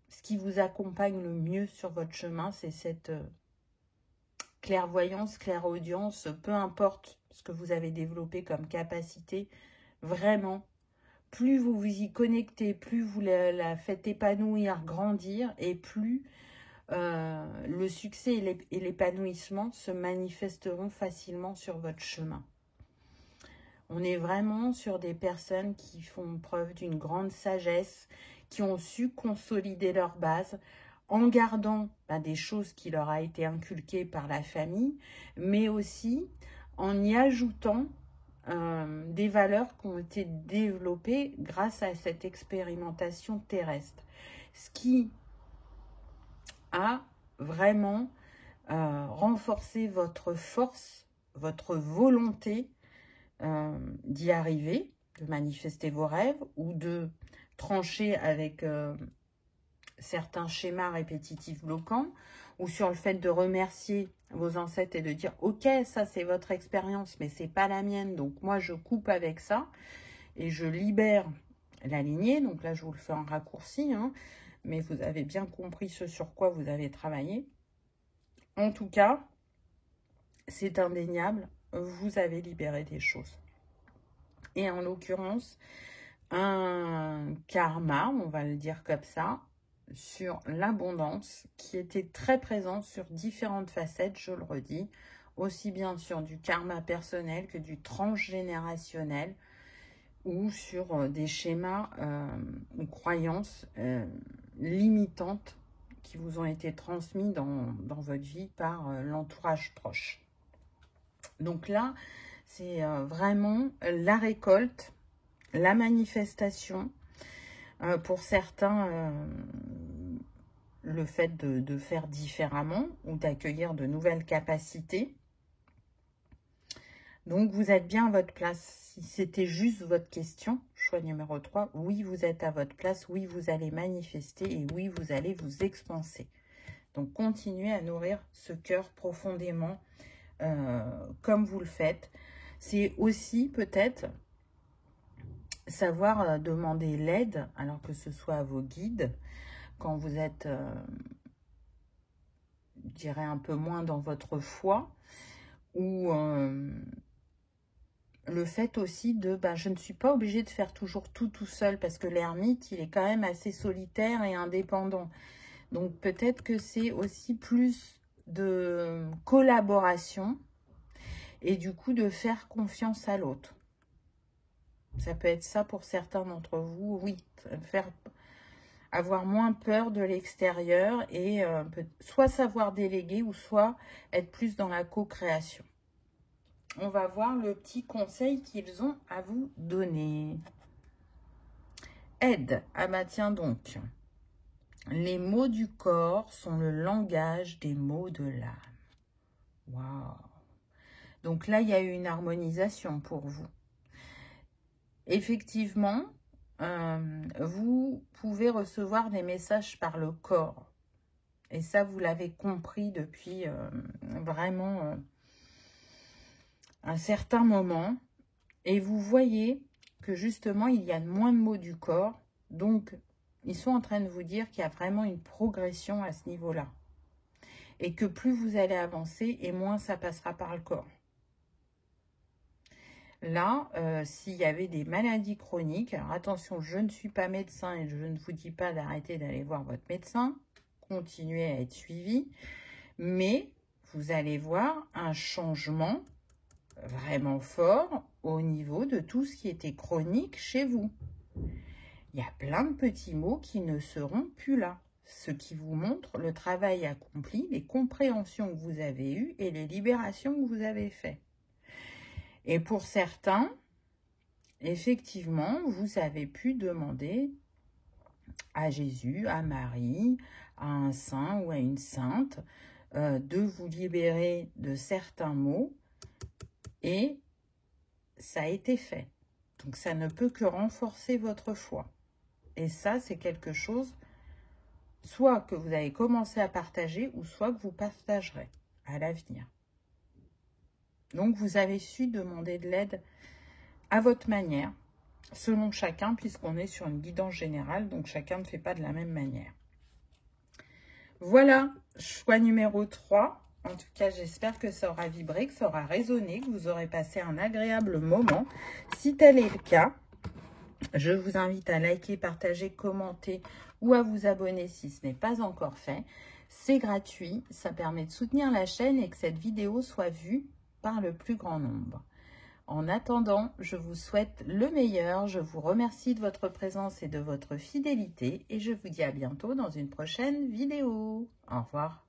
S1: ce qui vous accompagne le mieux sur votre chemin, c'est cette clairvoyance, clairaudience, peu importe ce que vous avez développé comme capacité, vraiment, plus vous vous y connectez, plus vous la faites épanouir, grandir, et plus le succès et l'épanouissement se manifesteront facilement sur votre chemin. On est vraiment sur des personnes qui font preuve d'une grande sagesse, qui ont su consolider leur base en gardant des choses qui leur a été inculquées par la famille, mais aussi en y ajoutant des valeurs qui ont été développées grâce à cette expérimentation terrestre. Ce qui a vraiment renforcé votre force, votre volonté d'y arriver, de manifester vos rêves ou de trancher avec certains schémas répétitifs bloquants, ou sur le fait de remercier vos ancêtres et de dire « Ok, ça c'est votre expérience, mais c'est pas la mienne, donc moi je coupe avec ça et je libère la lignée. » Donc là, je vous le fais en raccourci, hein, mais vous avez bien compris ce sur quoi vous avez travaillé. En tout cas, c'est indéniable, vous avez libéré des choses. Et en l'occurrence, un karma, on va le dire comme ça, sur l'abondance qui était très présent sur différentes facettes, je le redis, aussi bien sur du karma personnel que du transgénérationnel ou sur des schémas ou croyances limitantes qui vous ont été transmis dans votre vie par l'entourage proche. Donc là, c'est vraiment la récolte, la manifestation. Pour certains, le fait de faire différemment ou d'accueillir de nouvelles capacités. Donc, vous êtes bien à votre place. Si c'était juste votre question, choix numéro 3, oui, vous êtes à votre place, oui, vous allez manifester et oui, vous allez vous expanser. Donc, continuez à nourrir ce cœur profondément comme vous le faites. C'est aussi peut-être savoir demander l'aide, alors que ce soit à vos guides, quand vous êtes, je dirais, un peu moins dans votre foi, ou le fait aussi de, je ne suis pas obligée de faire toujours tout seul, parce que l'ermite, il est quand même assez solitaire et indépendant. Donc peut-être que c'est aussi plus de collaboration, et du coup de faire confiance à l'autre. Ça peut être ça pour certains d'entre vous, oui, avoir moins peur de l'extérieur et soit savoir déléguer ou soit être plus dans la co-création. On va voir le petit conseil qu'ils ont à vous donner. Aide. Ah bah tiens donc. Les mots du corps sont le langage des mots de l'âme. Waouh. Donc là, il y a eu une harmonisation pour vous. Effectivement, vous pouvez recevoir des messages par le corps. Et ça, vous l'avez compris depuis vraiment un certain moment. Et vous voyez que justement, il y a moins de maux du corps. Donc, ils sont en train de vous dire qu'il y a vraiment une progression à ce niveau-là. Et que plus vous allez avancer, et moins ça passera par le corps. Là, s'il y avait des maladies chroniques, alors attention, je ne suis pas médecin et je ne vous dis pas d'arrêter d'aller voir votre médecin. Continuez à être suivi. Mais vous allez voir un changement vraiment fort au niveau de tout ce qui était chronique chez vous. Il y a plein de petits mots qui ne seront plus là. Ce qui vous montre le travail accompli, les compréhensions que vous avez eues et les libérations que vous avez faites. Et pour certains, effectivement, vous avez pu demander à Jésus, à Marie, à un saint ou à une sainte, de vous libérer de certains maux. Et ça a été fait. Donc, ça ne peut que renforcer votre foi. Et ça, c'est quelque chose, soit que vous avez commencé à partager, ou soit que vous partagerez à l'avenir. Donc, vous avez su demander de l'aide à votre manière, selon chacun, puisqu'on est sur une guidance générale, donc chacun ne fait pas de la même manière. Voilà, choix numéro 3. En tout cas, j'espère que ça aura vibré, que ça aura résonné, que vous aurez passé un agréable moment. Si tel est le cas, je vous invite à liker, partager, commenter ou à vous abonner si ce n'est pas encore fait. C'est gratuit, ça permet de soutenir la chaîne et que cette vidéo soit vue par le plus grand nombre. En attendant, je vous souhaite le meilleur. Je vous remercie de votre présence et de votre fidélité. Et je vous dis à bientôt dans une prochaine vidéo. Au revoir.